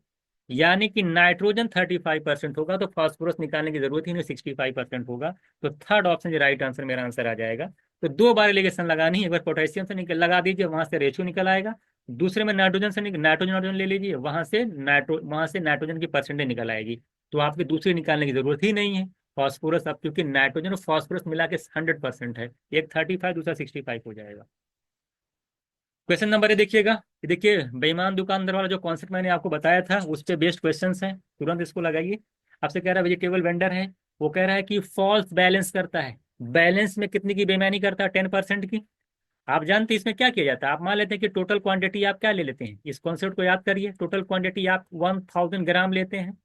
यानी कि नाइट्रोजन 35% होगा, तो फास्फोरस निकालने की जरूरत ही नहीं, 65% होगा। तो थर्ड ऑप्शन जो राइट आंसर, मेरा आंसर आ जाएगा। तो 2 बार एलिगेशन लगानी है, एक बार पोटेशियम से निकल लगा दीजिए, वहां से रेशियो निकल आएगा। दूसरे में नाइट्रोजन से नाइट्रोजन नाइट्रोजन ले लीजिए, वहां से नाइट्रोजन की परसेंटेज निकल आएगी। तो आपकी दूसरी निकालने की जरूरत ही नहीं है। फास्फोरस अब क्योंकि नाइट्रोजन और फास्फोरस मिला के 100% है, एक 35 दूसरा 65 हो जाएगा। क्वेश्चन नंबर 1 देखिएगा, ये देखिए बेईमान दुकानदार वाला जो कॉन्सेप्ट मैंने आपको बताया था, उस पे बेस्ड क्वेश्चंस हैं, तुरंत इसको लगाइए। आपसे कह रहा है वेजिटेबल वेंडर है, वो कह रहा है कि फॉल्स बैलेंस करता है, बैलेंस में कितनी की बेईमानी करता है, 10% की। आप जानते हैं इसमें क्या किया जाता है, आप मान लेते हैं कि टोटल क्वांटिटी आप क्या ले लेते हैं, इस कॉन्सेप्ट को याद करिए, टोटल क्वांटिटी आप 1000 ग्राम लेते हैं,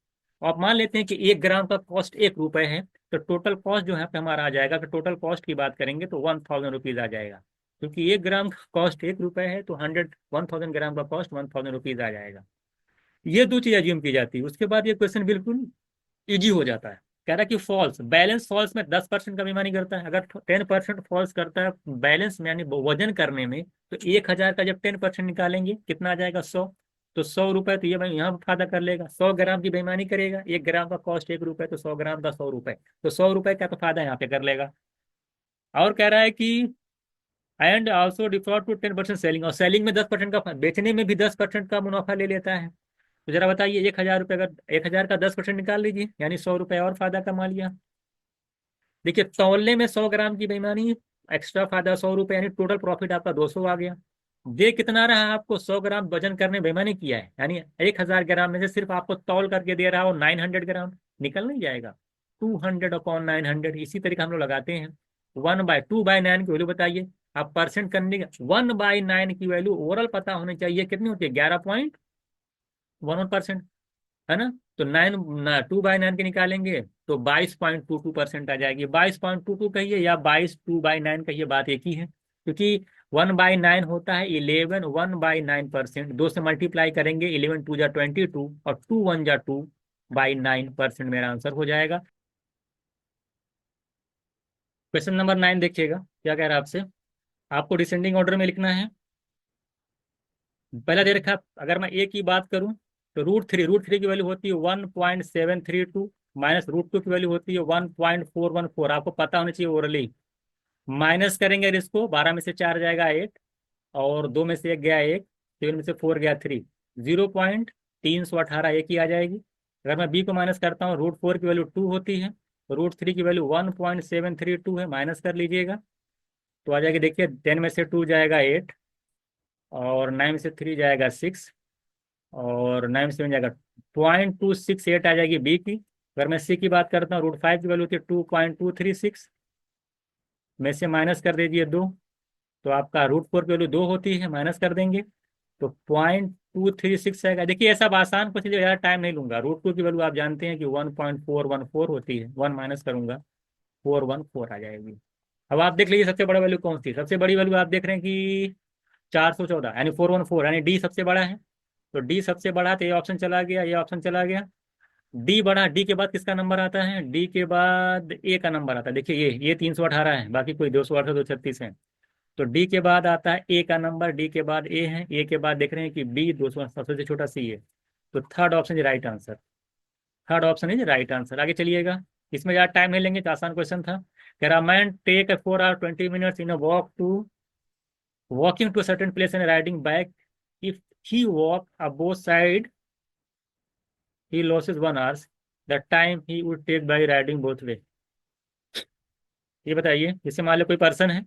और आप मान लेते हैं कि 1 ग्राम का कॉस्ट 1 रुपए है। तो टोटल कॉस्ट जो है पे हमारा आ जाएगा, कि टोटल कॉस्ट की बात करेंगे तो 1000 रुपीज आ जाएगा, क्योंकि 1 ग्राम का कॉस्ट 1 रुपए है, तो 1000 ग्राम का कॉस्ट 1000 रुपीज आ जाएगा। ये दो चीज अज्यूम की जाती है, उसके बाद ये क्वेश्चन बिल्कुल इजी हो जाता है। कह रहा है कि फॉल्स बैलेंस, फॉल्स में 10% का बेईमानी करता है, अगर 10% फॉल्स करता है बैलेंस में, यानी वजन करने में, तो 1000 का जब 10% निकालेंगे कितना आ जाएगा, 100। तो 100 रुपए, तो ये भाई यहाँ फायदा कर लेगा, 100 ग्राम की बेईमानी करेगा, 1 ग्राम का कॉस्ट 1 रुपए, तो 100 ग्राम का 100 रुपए, तो 100 रुपए का तो फायदा यहाँ पे कर लेगा। और कह रहा है कि and also default to 10% selling, और सेलिंग में 10% का, बेचने में भी 10% का मुनाफा ले लेता है। तो जरा बताइए, 1000 रुपये, अगर 1000 का 10% निकाल लीजिए, यानी 100 रुपये और फायदा कमा लिया। देखिए तौलने में 100 ग्राम की बेईमानी, एक्स्ट्रा फायदा 100 रुपये, यानी टोटल प्रॉफिट आपका 200 आ गया। दे कितना रहा है आपको, 100 ग्राम वजन करने में बेईमानी किया है, यानी 1000 ग्राम में से सिर्फ आपको तौल करके दे रहा हो 900 ग्राम, निकल नहीं जाएगा, 200/900। इसी तरीके हम लोग लगाते हैं, 1/2/9 की वैल्यू बताइए। आप परसेंट करने के 1/9 की वैल्यू ओवरऑल पता होनी चाहिए, कितनी होती है, 11.11%, है ना। तो 2/9 के निकालेंगे तो 22.22% आ जाएगी, 22.22 कहिए या 22/9 कहिए, बात एक ही है, क्योंकि 1/9 होता है 11, 1/9%, 2 से मल्टीप्लाई करेंगे, 11 2 जा 22 और 2 1 जा 2/9%, मेरा आंसर हो जाएगा। क्वेश्चन नंबर 9 देखिएगा, क्या कह रहा है आपसे, आपको डिसेंडिंग ऑर्डर में लिखना है। पहला दे रखा, अगर मैं ए की बात करूं तो रूट थ्री की वैल्यू होती है 1.732, माइनस रूट 2 की वैल्यू होती है 1.414, आपको पता होना चाहिए ओरली। माइनस करेंगे अगर इसको, 12 में से 4 जाएगा 8, और 2 में से 1 गया 1, 7 में से 4 गया 3, 0.318 एक ही आ जाएगी। अगर मैं बी को माइनस करता हूँ, रूट 4 की वैल्यू 2 होती है, रूट 3 की वैल्यू 1.732 है, माइनस कर लीजिएगा, तो आ जाएगी, देखिए 10 में से 2 जाएगा 8, और 9 में से 3 जाएगा 6, और 9 से बन जाएगा 0.268 आ जाएगी बी की। अगर मैं सी की बात करता हूँ, रूट 5 की वैल्यू थी 2.236, में से माइनस कर दीजिए 2, तो आपका रूट 4 की वैल्यू 2 होती है, माइनस कर देंगे, तो 236 आएगा। देखिए ऐसा आसान क्वेश्चन, ज़्यादा टाइम नहीं लूंगा। रूट 2 की वैल्यू आप जानते हैं कि 1.414 होती है, 1 माइनस करूंगा 414 आ जाएगी। अब आप देख लीजिए सबसे बड़ा वैल्यू कौन सी, सबसे बड़ी वैल्यू आप देख रहे हैं कि 414 यानी 414, यानी डी सबसे बड़ा है। तो डी सबसे बड़ा है तो ये ऑप्शन चला गया, ये ऑप्शन चला गया। डी बड़ा, डी के बाद किसका नंबर आता है, डी के बाद ए का नंबर आता है। देखिए ये 318 है, बाकी कोई 208 236 है। तो डी के बाद आता है ए का नंबर, डी के बाद ए है, ए के बाद देख रहे हैं कि बी 200 सबसे छोटा सी है। तो third option is right answer, third option is right answer. आगे चलिएगा, इसमें ज़्यादा टाइम नहीं लेंगे तो आसान क्वेश्चन था। कह रहा man take 4 hours 20 minutes in a walk to walking to certain place and riding back. If he walk both side he loses 1 hours, the time he would take by riding both way। ये बताइए, जैसे मान लो कोई person है,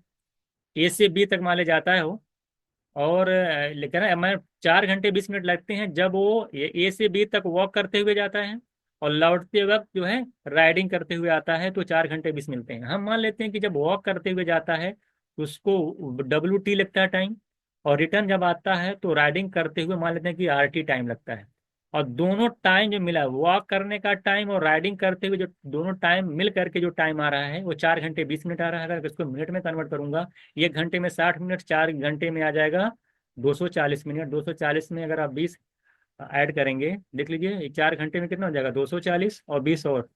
ए से B तक मान ले जाता है वो, और लेकिन हमें 4 घंटे 20 मिनट लगते हैं जब वो ए से बी तक वॉक करते हुए जाता है, और लौटते वक्त जो है राइडिंग करते हुए आता है, तो 4 घंटे 20 मिलते हैं। हम मान लेते हैं कि जब वॉक करते हुए जाता है उसको WT लगता है टाइम, और रिटर्न जब आता है तो राइडिंग करते हुए मान लेते हैं कि RT टाइम लगता है। और दोनों टाइम जो मिला है, वॉक करने का टाइम और राइडिंग करते हुए जो दोनों टाइम मिल करके जो टाइम आ रहा है वो 4 घंटे 20 मिनट आ रहा है। अगर इसको मिनट में कन्वर्ट करूंगा, 1 घंटे में 60 मिनट, 4 घंटे में आ जाएगा 240 मिनट। 240 में अगर आप 20 ऐड करेंगे, देख लीजिए 4 घंटे में कितना हो जाएगा, 240 और 20 और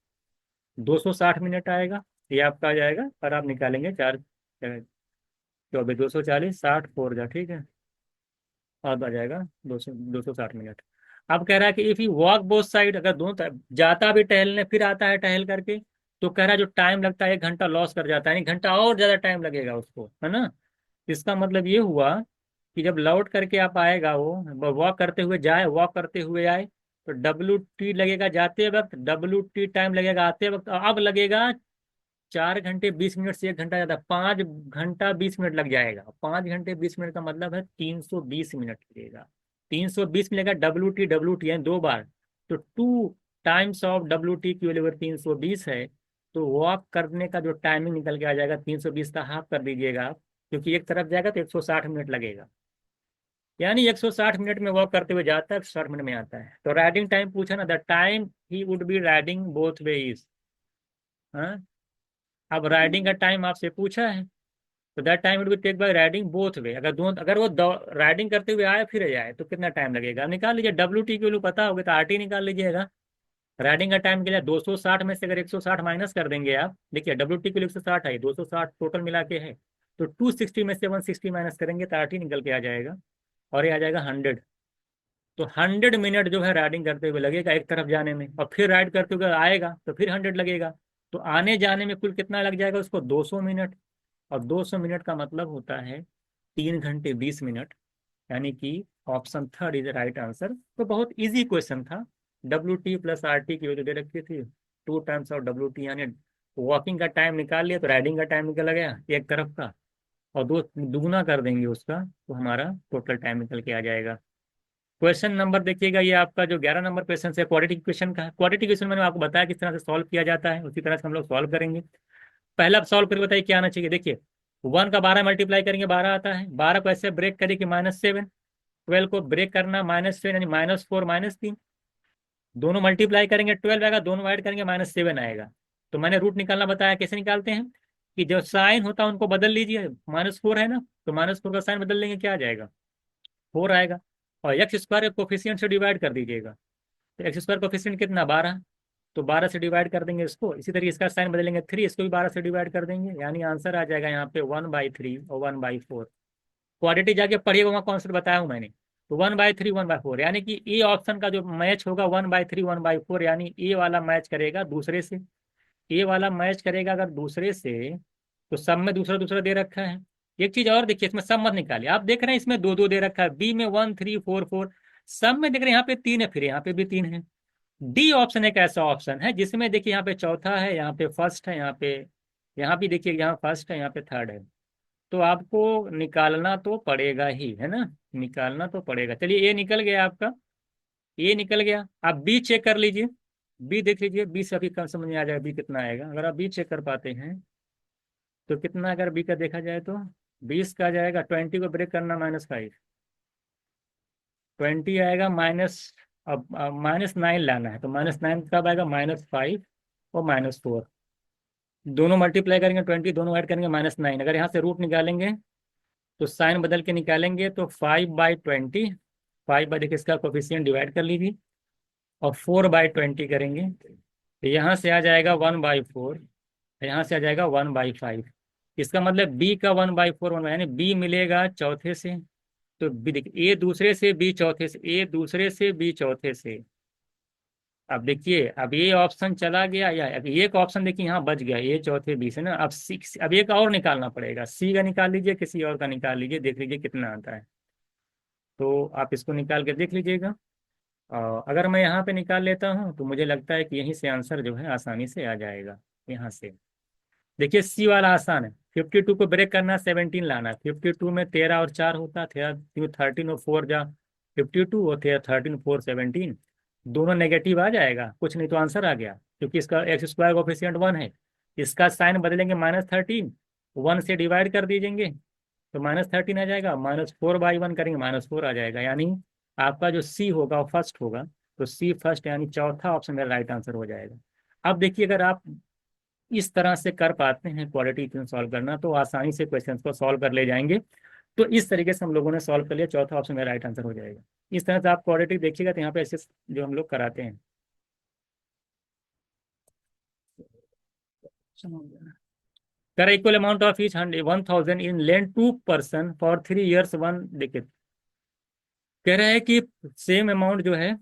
260 मिनट आएगा। ये आपका आ जाएगा, और आप निकालेंगे 240 60 फोर जा, ठीक है, अब आ जाएगा 260 मिनट। अब कह रहा है कि if you walk both side, अगर दोनों जाता भी टहलने फिर आता है टहल करके, तो कह रहा है जो टाइम लगता है 1 घंटा लॉस कर जाता है, यानी घंटा और ज्यादा टाइम लगेगा उसको, है ना। इसका मतलब ये हुआ कि जब लौट करके आप आएगा, वो वॉक करते हुए जाए, वॉक करते हुए आए, तो WT लगेगा जाते वक्त, WT टाइम लगेगा आते वक्त। अब लगेगा 4 घंटे 20 मिनट से 1 घंटा ज्यादा, 5 घंटा 20 मिनट लग जाएगा। 5 घंटे 20 मिनट का मतलब है 320 मिनट लगेगा। 320 मिलेगा WT यानी 2 बार। तो 2 टाइम्स ऑफ WT की वैल्यू 320 है। तो वॉक करने का जो टाइमिंग निकल के आ जाएगा, 320 का हाफ कर दीजिएगा आप, क्योंकि एक तरफ जाएगा तो 160 मिनट लगेगा। यानी 160 मिनट में वॉक करते हुए जाता है, 160 मिनट में आता है। तो राइडिंग टाइम पूछा ना, the time he would be riding both way is. हाँ, अब राइडिंग का टाइम आपसे पूछा है, तो that time would be take by riding both way. अगर वो राइडिंग करते हुए आए फिर जाए तो कितना टाइम लगेगा, निकाल लीजिए। WT की वैल्यू पता होगी तो RT निकाल लीजिएगा। राइडिंग का टाइम के लिए 260 में से अगर 160 माइनस कर देंगे आप, देखिए WT के लिए 160 है, 260 टोटल मिला के है, तो 260 में से 160 माइनस करेंगे तो RT निकल के आ जाएगा, और ये आ जाएगा 100। तो 100 मिनट जो है राइडिंग करते हुए लगेगा एक तरफ जाने में, और फिर राइड करते हुए आएगा तो फिर 100 लगेगा। तो आने जाने में कुल कितना लग जाएगा उसको, 200 मिनट। और 200 मिनट का मतलब होता है 3 घंटे 20 मिनट, यानी कि option third is right answer. तो बहुत इजी क्वेश्चन था। WT प्लस RT की वैल्यू दे रखी थी, 2 टाइम्स ऑफ WT, यानी वॉकिंग का टाइम निकाल लिया तो राइडिंग का टाइम निकल गया एक तरफ का, और दो दुगना कर देंगे उसका तो हमारा टोटल टाइम निकल के आ जाएगा। क्वेश्चन नंबर देखिएगा, ये आपका जो 11 नंबर क्वेश्चन है क्वाड्रेटिक क्वेश्चन का है। क्वाड्रेटिक क्वेश्चन मैंने आपको बताया किस तरह से सॉल्व किया जाता है, उसी तरह से हम लोग सॉल्व करेंगे। पहला सॉल्व करके बताइए क्या आना चाहिए। देखिए 1 का 12 मल्टीप्लाई करेंगे 12 आता है, 12 को ऐसे ब्रेक करिए कि -7, 12 को ब्रेक करना -7 यानी -4 -3, दोनों मल्टीप्लाई करेंगे 12 आएगा, दोनों ऐड करेंगे -7 आएगा। तो मैंने रूट निकालना बताया, कैसे निकालते हैं कि जो साइन होता है उनको बदल लीजिए। -4 है ना, तो -4 का साइन बदल लेंगे, क्या आ जाएगा 4 आएगा। और x² कोफिशियंट से डिवाइड कर दीजिएगा, तो x² कोफिशियंट कितना 12, तो 12 से डिवाइड कर देंगे इसको। इसी तरीके इसका साइन बदलेंगे 3, इसको भी 12 से डिवाइड कर देंगे, यानी आंसर आ जाएगा यहाँ पे 1/3 और 1/4। क्वाड्रेटिक जाके पढ़िएगा, वहाँ कॉन्सेप्ट बताया हूँ मैंने। तो 1/3 1/4, यानी कि ए ऑप्शन का जो मैच होगा 1/3 1/4, यानी ए वाला मैच करेगा दूसरे से। ए वाला मैच करेगा अगर दूसरे से, तो सब में दूसरा दूसरा दे रखा है। एक चीज और देखिए, इसमें सब मत निकालिए, आप देख रहे हैं इसमें दो दो दे रखा है, बी में 1 3 4 4, सब में देख रहे हैं यहाँ पे 3 है, फिर यहाँ पे भी 3 है। डी ऑप्शन एक ऐसा ऑप्शन है जिसमें देखिए यहाँ पे चौथा है, यहाँ पे फर्स्ट है, यहाँ पे, यहाँ भी देखिए यहाँ फर्स्ट है, यहाँ पे थर्ड है। तो आपको निकालना तो पड़ेगा ही, है ना, निकालना तो पड़ेगा। चलिए ए निकल गया आपका, ए निकल गया। आप बी चेक कर लीजिए, बी देख लीजिए, बी से अभी कम समझ में आ जाएगा बी कितना आएगा। अगर आप बी चेक कर पाते हैं तो कितना, अगर बी का देखा जाए तो 20 का आ जाएगा, 20 को ब्रेक करना -5, 20 आएगा माइनस, अब -9 लाना है, तो -9 कब आएगा, -5 और -4, दोनों मल्टीप्लाई करेंगे 20, दोनों ऐड करेंगे -9। अगर यहाँ से रूट निकालेंगे तो साइन बदल के निकालेंगे, तो 5/20, 5 बाई, देखिए इसका कोफिशिएंट डिवाइड कर लीजिए, और 4/20 करेंगे, तो यहाँ से आ जाएगा 1/4, यहाँ से आ जाएगा 1/5। इसका मतलब बी का 1/4, यानी बी मिलेगा चौथे से। तो बी देखिए, ए दूसरे से, बी चौथे से, ए दूसरे से, बी चौथे से। अब देखिए, अब ये ऑप्शन चला गया, या अब एक ऑप्शन देखिए यहाँ बच गया, ए चौथे बी से ना। अब सिक्स, अब एक और निकालना पड़ेगा, सी का निकाल लीजिए, किसी और का निकाल लीजिए, देख लीजिए कितना आता है। तो आप इसको निकाल के देख लीजिएगा। अगर मैं यहाँ पे निकाल लेता हूँ तो मुझे लगता है कि यहीं से आंसर जो है आसानी से आ जाएगा। यहाँ से देखिए, सी वाला आसान है, 52 को ब्रेक करना, 17 लाना है। 52 में 13 और 4 होता, 13 और 4 जा 52, और 13 4 17, दोनों नेगेटिव आ जाएगा, कुछ नहीं तो आंसर आ गया, क्योंकि इसका एक्स स्क्वायर कोफिशिएंट 1 है। इसका साइन बदलेंगे, -13, 1 से डिवाइड कर दीजिएंगे, तो -13 आ जाएगा, -4/1 करेंगे, -4 आ जाएगा। यानी आपका जो सी होगा वो फर्स्ट होगा, तो सी फर्स्ट, यानी चौथा ऑप्शन मेरा राइट आंसर हो जाएगा। अब देखिए, अगर आप इस तरह से कर पाते हैं क्वाड्रेटिक इक्वेशन सॉल्व करना, तो आसानी से क्वेश्चन को सॉल्व कर ले जाएंगे। तो इस तरीके से हम लोगों ने सॉल्व कर लिया, चौथा ऑप्शन मेरा राइट आंसर हो जाएगा। इस तरह से आप क्वाड्रेटिक देखिएगा, तो यहाँ पे ऐसे जो हम लोग कराते हैं। कर equal amount of each 1000 in lend 2 person for 3 years 1, देखिए कह रहे हैं कि सेम अमाउंट जो है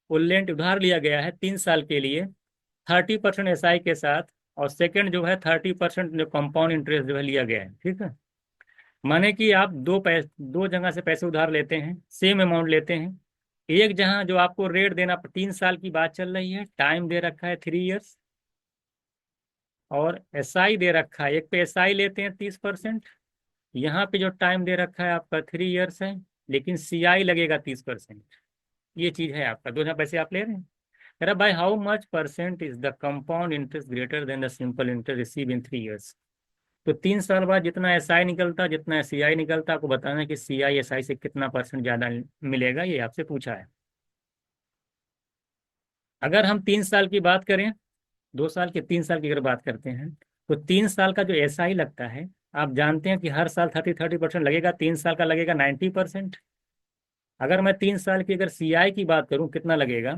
वो लेंट उधार लिया गया है 3 साल के लिए, 30% एसआई के साथ, और सेकंड जो है 30% जो कंपाउंड इंटरेस्ट जो है लिया गया है, ठीक है। माने कि आप दो जगह से पैसे उधार लेते हैं, सेम अमाउंट लेते हैं। एक जहां जो आपको रेट देना, 3 साल की बात चल रही है, टाइम दे रखा है 3 years, और एसआई दे रखा है, एक पे एसआई लेते हैं 30%, यहाँ पे जो टाइम दे रखा है आपका 3 years है, लेकिन सीआई लगेगा 30%। ये चीज है आपका, दो जगह पैसे आप ले रहे हैं। कह रहा, by how much percent is the compound interest greater than the simple interest receive in 3 years। तो 3 साल बाद जितना एसआई निकलता, जितना सीआई निकलता, आपको बताना है कि सीआई एसआई से कितना परसेंट ज्यादा मिलेगा, ये आपसे पूछा है। अगर हम 3 साल की बात करें, 2 साल के 3 साल की अगर बात करते हैं, तो 3 साल का जो एसआई लगता है, आप जानते हैं कि हर साल 30% लगेगा, 3 साल का लगेगा 90%। अगर मैं 3 साल की अगर सीआई की बात करूं कितना लगेगा,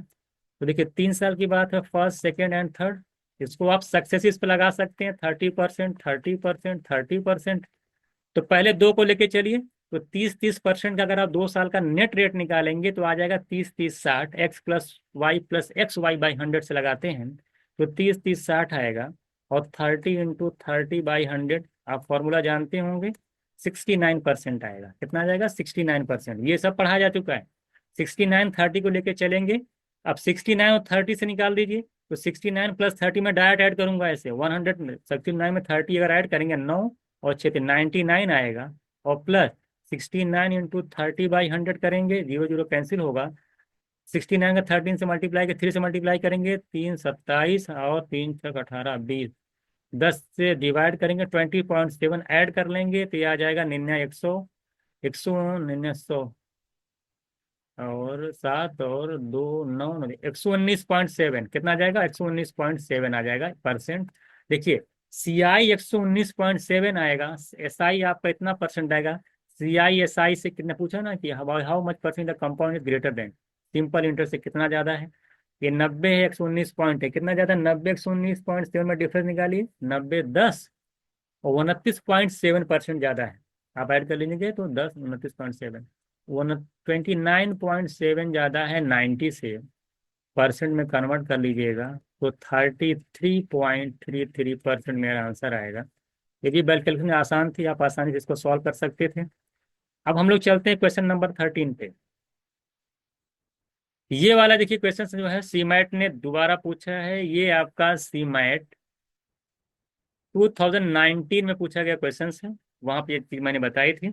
तो देखिए 3 साल की बात है, फर्स्ट सेकेंड एंड थर्ड, इसको आप सक्सेसिस पे लगा सकते हैं, 30%, 30%, 30%। तो पहले दो को लेके चलिए, तो 30-30% का अगर आप 2 साल का नेट रेट निकालेंगे तो आ जाएगा 30-30-60, x+y+xy/100 से लगाते हैं, तो 30-30-60 आएगा, और 30 × 30/100, आप फॉर्मूला जानते होंगे, 69% आएगा। कितना आ जाएगा, 69%। ये सब पढ़ा जा चुका है। 69 30 को लेके चलेंगे, अब 69 और 30 से निकाल दीजिए, तो 69 + 30 में डायरेक्ट ऐड करूंगा, ऐसे 100, 69 में 30 अगर ऐड करेंगे 9 और 6 99 आएगा, और प्लस 69 × 30/100 करेंगे, 0 0 कैंसिल होगा। 69 का 13 से मल्टीप्लाई, 3 से मल्टीप्लाई करेंगे, 3 27, और 3 6 18 20, 10 से डिवाइड करेंगे, 20.7 ऐड कर लेंगे, तो ये आ जाएगा 99 100 और 7 और 2 9 119.7, कितना आ जाएगा, 119.7 आ जाएगा परसेंट। देखिए, सीआई 119.7 आएगा, एसआई आपका इतना परसेंट आएगा। सीआई एसआई से कितना पूछा ना, कि how much percent the compound is greater than simple interest से कितना ज्यादा है। ये 90 है, 119 पॉइंट है, कितना ज्यादा, 90 119.7 में डिफरेंस निकालिए, 90 10 और 29.7% ज्यादा है। आप ऐड कर लीजिए, तो 10 29.7, 29.7 ज्यादा है 90 से, परसेंट में कन्वर्ट कर लीजिएगा, तो 33.33% मेरा आंसर आएगा। यदि बैल कैलकुलेशन आसान थी, आप आसानी से इसको सॉल्व कर सकते थे। अब हम लोग चलते हैं क्वेश्चन नंबर 13 पे। ये वाला देखिए क्वेश्चन जो है सीमैट ने दोबारा पूछा है, ये आपका सीमैट 2019 में पूछा गया क्वेश्चन है, वहां पे ये चीज मैंने बताई थी।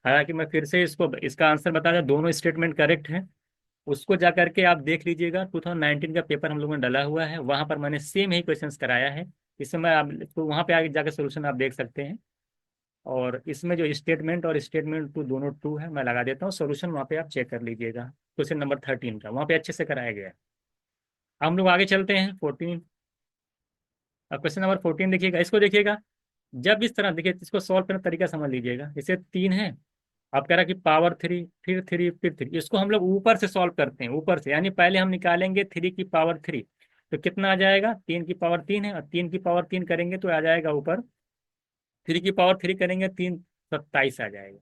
हालांकि मैं फिर से इसको इसका आंसर बता दूं, दोनों स्टेटमेंट करेक्ट है, उसको जा करके आप देख लीजिएगा। 2019 का पेपर हम लोगों ने डाला हुआ है, वहां पर मैंने सेम ही क्वेश्चंस कराया है। इस समय आप तो वहां पे आगे जाकर सोल्यूशन आप देख सकते हैं। और इसमें जो स्टेटमेंट और स्टेटमेंट टू दोनों ट्रू है, मैं लगा देता हूँ सोल्यूशन, वहाँ पे आप चेक कर लीजिएगा। क्वेश्चन नंबर 13 का वहाँ पे अच्छे से कराया गया है। अब हम लोग आगे चलते हैं 14। अब क्वेश्चन नंबर 14 देखिएगा, इसको देखिएगा। जब इस तरह देखिए, इसको सॉल्व करने का तरीका समझ लीजिएगा। इसे 3 है, आप कह रहा कि पावर 3, फिर 3, फिर 3, इसको हम लोग ऊपर से सॉल्व करते हैं, ऊपर से, यानी पहले हम निकालेंगे 3 की पावर 3, तो कितना आ जाएगा, 3 की पावर 3 है, और 3 की पावर 3 करेंगे तो आ जाएगा ऊपर, 3 की पावर 3 करेंगे 3, 27 आ जाएगा।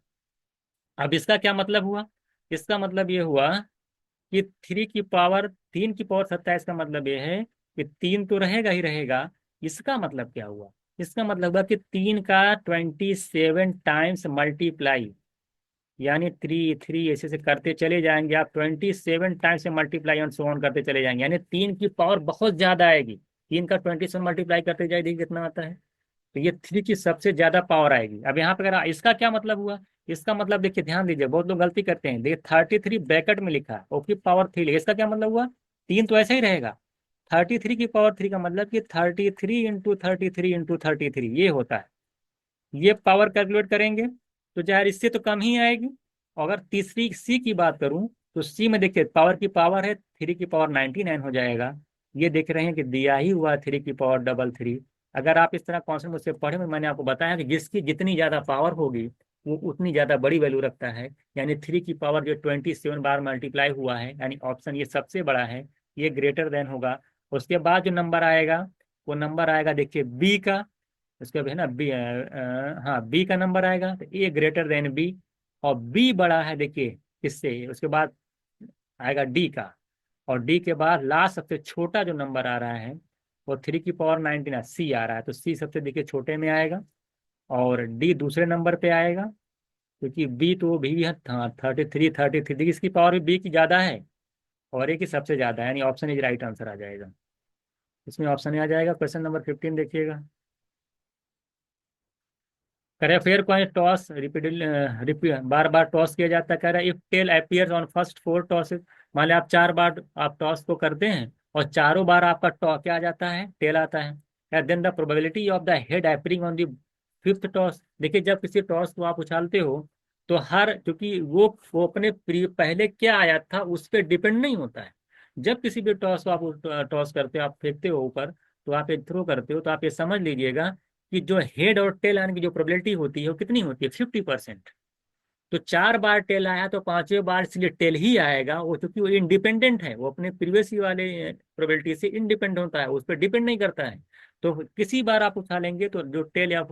अब इसका क्या मतलब हुआ, इसका मतलब ये हुआ कि 3 की पावर 27 का मतलब ये है कि 3 तो रहेगा ही रहेगा। इसका मतलब क्या हुआ, इसका मतलब हुआ कि 3 का 27 टाइम्स मल्टीप्लाई, यानी 3 3 ऐसे से करते चले जाएंगे आप, 27 टाइम्स से मल्टीप्लाई एंड सो ऑन करते चले जाएंगे, यानी 3 की पावर बहुत ज्यादा आएगी। 3 का 27 मल्टीप्लाई करते जाए, देखिए कितना आता है। तो ये 3 की सबसे ज्यादा पावर आएगी। अब यहाँ पे अगर इसका क्या मतलब हुआ, इसका मतलब देखिए, ध्यान दीजिए, बहुत लोग गलती करते हैं। देखिए 33 ब्रैकेट में लिखा है, और की पावर 3, इसका क्या मतलब हुआ, 3 तो ऐसे ही रहेगा। 33 की पावर 3 का मतलब कि 33 इंटू 33 इंटू 33 ये होता है। ये पावर कैलकुलेट करेंगे तो यार इससे तो कम ही आएगी। अगर तीसरी सी की बात करूं, तो सी में देखिए पावर की पावर है 3 की पावर 99 हो जाएगा। ये देख रहे हैं कि दिया ही हुआ 3 की पावर डबल 3। अगर आप इस तरह कॉन्सेप्ट मुझसे पढ़े में, मैंने आपको बताया कि जिसकी जितनी ज़्यादा पावर होगी वो उतनी ज़्यादा बड़ी वैल्यू रखता है। यानी 3 की पावर जो 27 बार मल्टीप्लाई हुआ है, यानी ऑप्शन ये सबसे बड़ा है, ये ग्रेटर देन होगा। उसके बाद जो नंबर आएगा, वो नंबर आएगा देखिए बी का। उसके बाद है ना बी, हाँ बी का नंबर आएगा, तो ए ग्रेटर देन बी, और बी बड़ा है देखिए किससे, उसके बाद आएगा डी का। और डी के बाद लास्ट सबसे छोटा जो नंबर आ रहा है वो 3 की पावर 19 सी आ रहा है, तो सी सबसे देखिए छोटे में आएगा, और डी दूसरे नंबर पे आएगा, क्योंकि बी तो भी है, हाँ 33 देखिए, इसकी पावर भी बी की ज़्यादा है और ए की सबसे ज़्यादा है, यानी ऑप्शन इज राइट आंसर आ जाएगा। इसमें ऑप्शन ए आ जाएगा। क्वेश्चन नंबर 15 देखिएगा। कह रहा है फेयर कॉइन टॉस रिपीट बार बार टॉस किया जाता है। कह रहा है if tail appears on first 4 tosses, मान लिया आप 4 बार आप टॉस को करते हैं और चारों बार आपका टॉस क्या आ जाता है, टेल आता है, then the probability of the head appearing on the fifth toss. देखिए जब किसी टॉस को आप उछालते हो, तो हर, क्योंकि वो अपने पहले क्या आया था उस पर डिपेंड नहीं होता है। जब किसी भी टॉस को आप टॉस करते हो, आप फेंकते हो ऊपर, तो आप एक थ्रो करते हो, तो आप ये समझ लीजिएगा कि जो हेड और टेल आने की जो प्रोबेबिलिटी होती है वो कितनी होती है, 50%। तो 4 बार टेल आया तो 5वें बार इसलिए टेल ही आएगा, वो क्योंकि वो इंडिपेंडेंट है, वो अपने प्रीवियस ही वाले प्रोबेबिलिटी से इंडिपेंडेंट होता है, उस पर डिपेंड नहीं करता है। तो किसी बार आप उठा लेंगे तो जो टेल या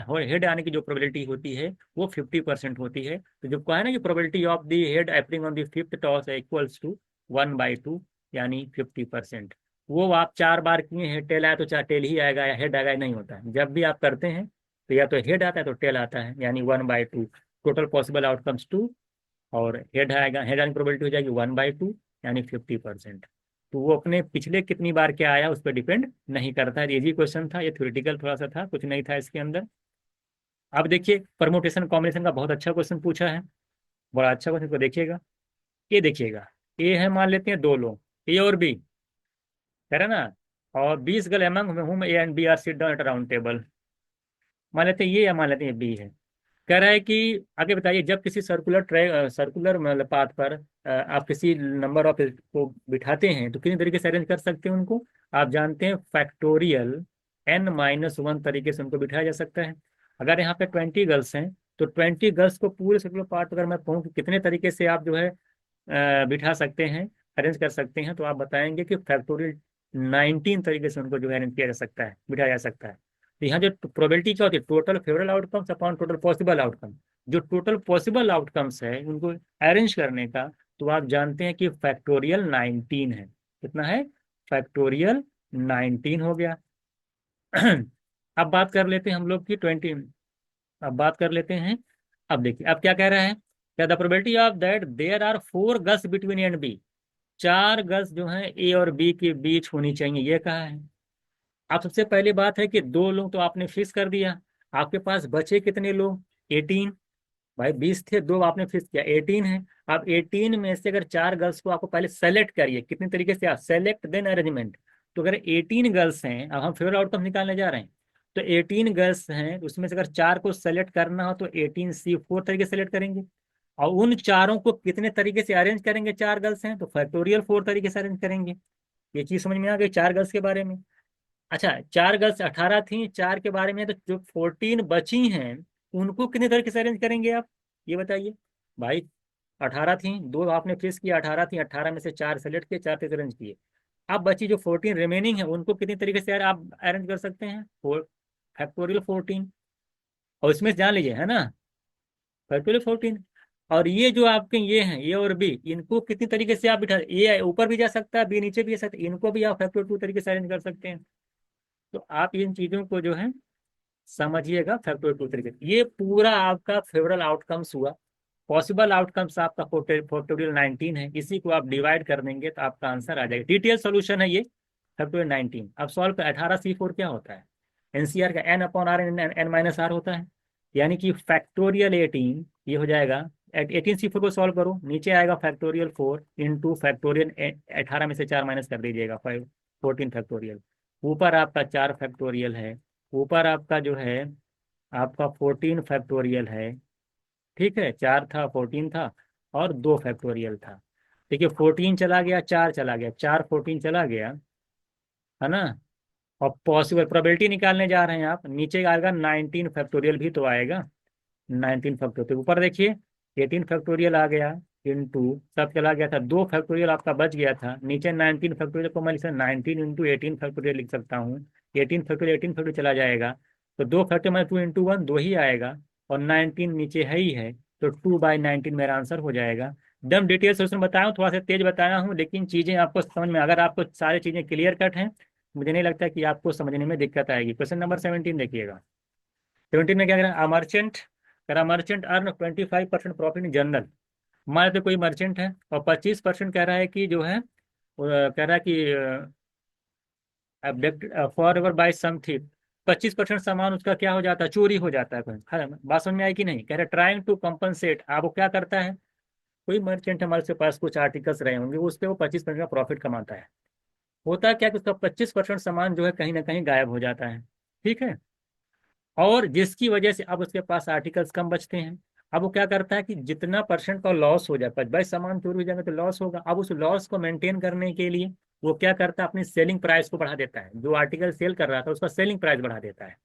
हेड आने की जो प्रोबेबिलिटी होती है वो 50% होती है। तो जो कहा है ना कि probability of the head appearing on the fifth toss equals to 1/2, यानी 50%। वो आप 4 बार किए हैं, टेल आया तो चाहे टेल ही आएगा या हेड आएगा, नहीं होता है। जब भी आप करते हैं तो या तो हेड आता है तो टेल आता है, यानी 1/2। टोटल पॉसिबल आउटकम्स 2, और हेड आएगा, हेड आने की प्रोबेबिलिटी हो जाएगी 1/2, यानी 50%। तो वो अपने पिछले कितनी बार क्या आया उस पर डिपेंड नहीं करता है। इजी क्वेश्चन था ये, थ्योरेटिकल थोड़ा सा था, कुछ नहीं था इसके अंदर। अब देखिए परमुटेशन कॉम्बिनेशन का बहुत अच्छा क्वेश्चन पूछा है, बड़ा अच्छा क्वेश्चन को देखिएगा। ये देखिएगा, ए है मान लेते हैं 2 लोग, ए और बी, कह रहे ना, और 20 girl among whom A and B are sit down at round table. मान लेते हैं ये, या मान लेते हैं बी है। कह रहा है कि आगे बताइए, जब किसी सर्कुलर मतलब पाथ पर आप किसी नंबर ऑफ को बिठाते हैं तो कितनी तरीके से अरेंज कर सकते हैं उनको, आप जानते हैं फैक्टोरियल n-1 तरीके से उनको बिठाया जा सकता है। अगर यहाँ पे 20 गर्ल्स हैं, तो 20 गर्ल्स को पूरे सर्कुलर पाथ अगर मैं कहूँ कि कितने तरीके से आप जो है बिठा सकते हैं, अरेंज कर सकते हैं, तो आप बताएंगे कि फैक्टोरियल 19 तरीके से उनको जो है अरेंज किया जा सकता है, बिठाया जा सकता है। तो यहाँ जो प्रोबेबिलिटी क्या होती है, total favourable outcomes upon total possible outcome. जो टोटल पॉसिबल आउटकम्स है उनको अरेंज करने का, तो आप जानते हैं कि फैक्टोरियल 19 है। कितना है, फैक्टोरियल 19 हो गया। अब बात कर लेते हैं हम लोग की 20। अब बात कर लेते हैं, अब देखिए अब क्या कह रहा है, क्या the probability of that there are 4 girls between A and B, 4 गज जो है ए और बी के बीच होनी चाहिए, ये कहा है। अब सबसे पहली बात है कि 2 लोग तो आपने फिक्स कर दिया, आपके पास बचे कितने लोग, 18। भाई 20 थे, 2 आपने फिक्स किया, 18 है। अब 18 में से अगर 4 गर्ल्स को आपको पहले सेलेक्ट करिए, कितने तरीके से, आप सेलेक्ट देन अरेंजमेंट। तो अगर 18 गर्ल्स हैं, अब हम फेवरेट आउटकम निकालने जा रहे हैं, तो 18 गर्ल्स हैं, उसमें से अगर 4 को सेलेक्ट करना हो तो 18C4 तरीके से सेलेक्ट करेंगे। और उन चारों को कितने तरीके से अरेंज करेंगे, 4 गर्ल्स हैं तो फैक्टोरियल 4 तरीके से अरेंज करेंगे। ये चीज समझ में आ गई 4 गर्ल्स के बारे में। अच्छा, 4 गर्ल्स 18 थी, 4 के बारे में, तो जो 14 बची हैं उनको कितने तरीके से अरेंज करेंगे आप, ये बताइए भाई। 18 थी, दो आपने फिक्स किया, 18 थी, 18 में से 4 सेलेक्ट किए, 4 तरीके अरेंज किए। अब बची जो 14 रिमेनिंग है उनको कितने तरीके से यार आप अरेंज कर सकते हैं, 4 फैक्टोरियल 14। और इसमें से जान लीजिए है ना, फैक्टोरियल 14। और ये जो आपके ये हैं ए और बी, इनको कितनी तरीके से आप बिठा, ए ऊपर भी जा सकता है, बी नीचे भी जा सकता है, इनको भी आप फैक्टोरियल 2 तरीके से अरेंज कर सकते हैं। तो आप इन चीजों को जो है समझिएगा फैक्टोरियल 2 तरीके से। ये पूरा आपका फेवरल आउटकम्स हुआ। पॉसिबल आउटकम्स आपका फैक्टोरियल 19 है, इसी को आप डिवाइड कर देंगे तो आपका आंसर आ जाएगा। डिटेल सोल्यूशन है ये फैक्टोरियल 19। अब सॉल्व कर, 18C4 क्या होता है, एनसीआर का n/r n-r होता है, यानी कि फैक्टोरियल 18 ये हो जाएगा। 18C4 को सॉल्व करो, नीचे आएगा फैक्टोरियल 4 इंटू फैक्टोरियल 18 में से 4 माइनस कर दीजिएगा, 14 फैक्टोरियल। ऊपर आपका 4 फैक्टोरियल है, ऊपर आपका जो है आपका 14 फैक्टोरियल है। ठीक है, 4 था, 14 था, और 2 फैक्टोरियल था। देखिए 14 चला गया, 4 चला गया, 4 14 चला गया, है ना। और पॉसिबल प्रोबेबिलिटी निकालने जा रहे हैं आप, नीचे आएगा 19 फैक्टोरियल भी तो आएगा। 19 फैक्टोरियल तो ऊपर देखिए 18 फैक्टोरियल आ गया, इंटू सब चला गया था, 2 फैक्टोरियल आपका बच गया था, नीचे 19 फैक्टोरियल को मैं लिख सकता 19 इंटू 18 फैक्टोरियल लिख सकता हूँ। 18 फैक्टोरियल चला जाएगा, तो 2 फैक्टर में 2 इंटू 1 2 ही आएगा, और 19 नीचे है ही है, तो 2/19 मेरा आंसर हो जाएगा। एकदम डिटेल सोल्यूशन बताया हूँ, थोड़ा सा तेज बताया हूँ, लेकिन चीज़ें आपको समझ में, अगर आपको सारी चीज़ें क्लियर कट हैं, मुझे नहीं लगता कि आपको समझने में दिक्कत आएगी। क्वेश्चन नंबर 17 देखिएगा। 17 में क्या कह रहा है, मर्चेंट कह रहा, merchant earn 25% profit in general. मान लेते कोई मर्चेंट है और 25% कह रहा है कि जो है कह रहा है कि फॉर एवर बाय सम थिप, 25% सामान उसका क्या हो जाता है, चोरी हो जाता है कहीं। बात समझ में आई कि नहीं, कह रहा ट्राइंग टू कंपनसेट। आप वो क्या करता है, कोई मर्चेंट हमारे से पास कुछ आर्टिकल्स रहे होंगे, उस पर वो 25% का प्रॉफिट कमाता है। होता है क्या कि उसका 25% सामान जो है कहीं ना कहीं गायब हो जाता है। ठीक है, और जिसकी वजह से अब उसके पास आर्टिकल्स कम बचते हैं। अब वो क्या करता है कि जितना परसेंट का लॉस हो जाता है, भाई सामान चोरी हो जाएगा तो लॉस होगा, अब उस लॉस को मेंटेन करने के लिए वो क्या करता है, अपनी सेलिंग प्राइस को बढ़ा देता है। जो आर्टिकल सेल कर रहा था उसका सेलिंग प्राइस बढ़ा देता है।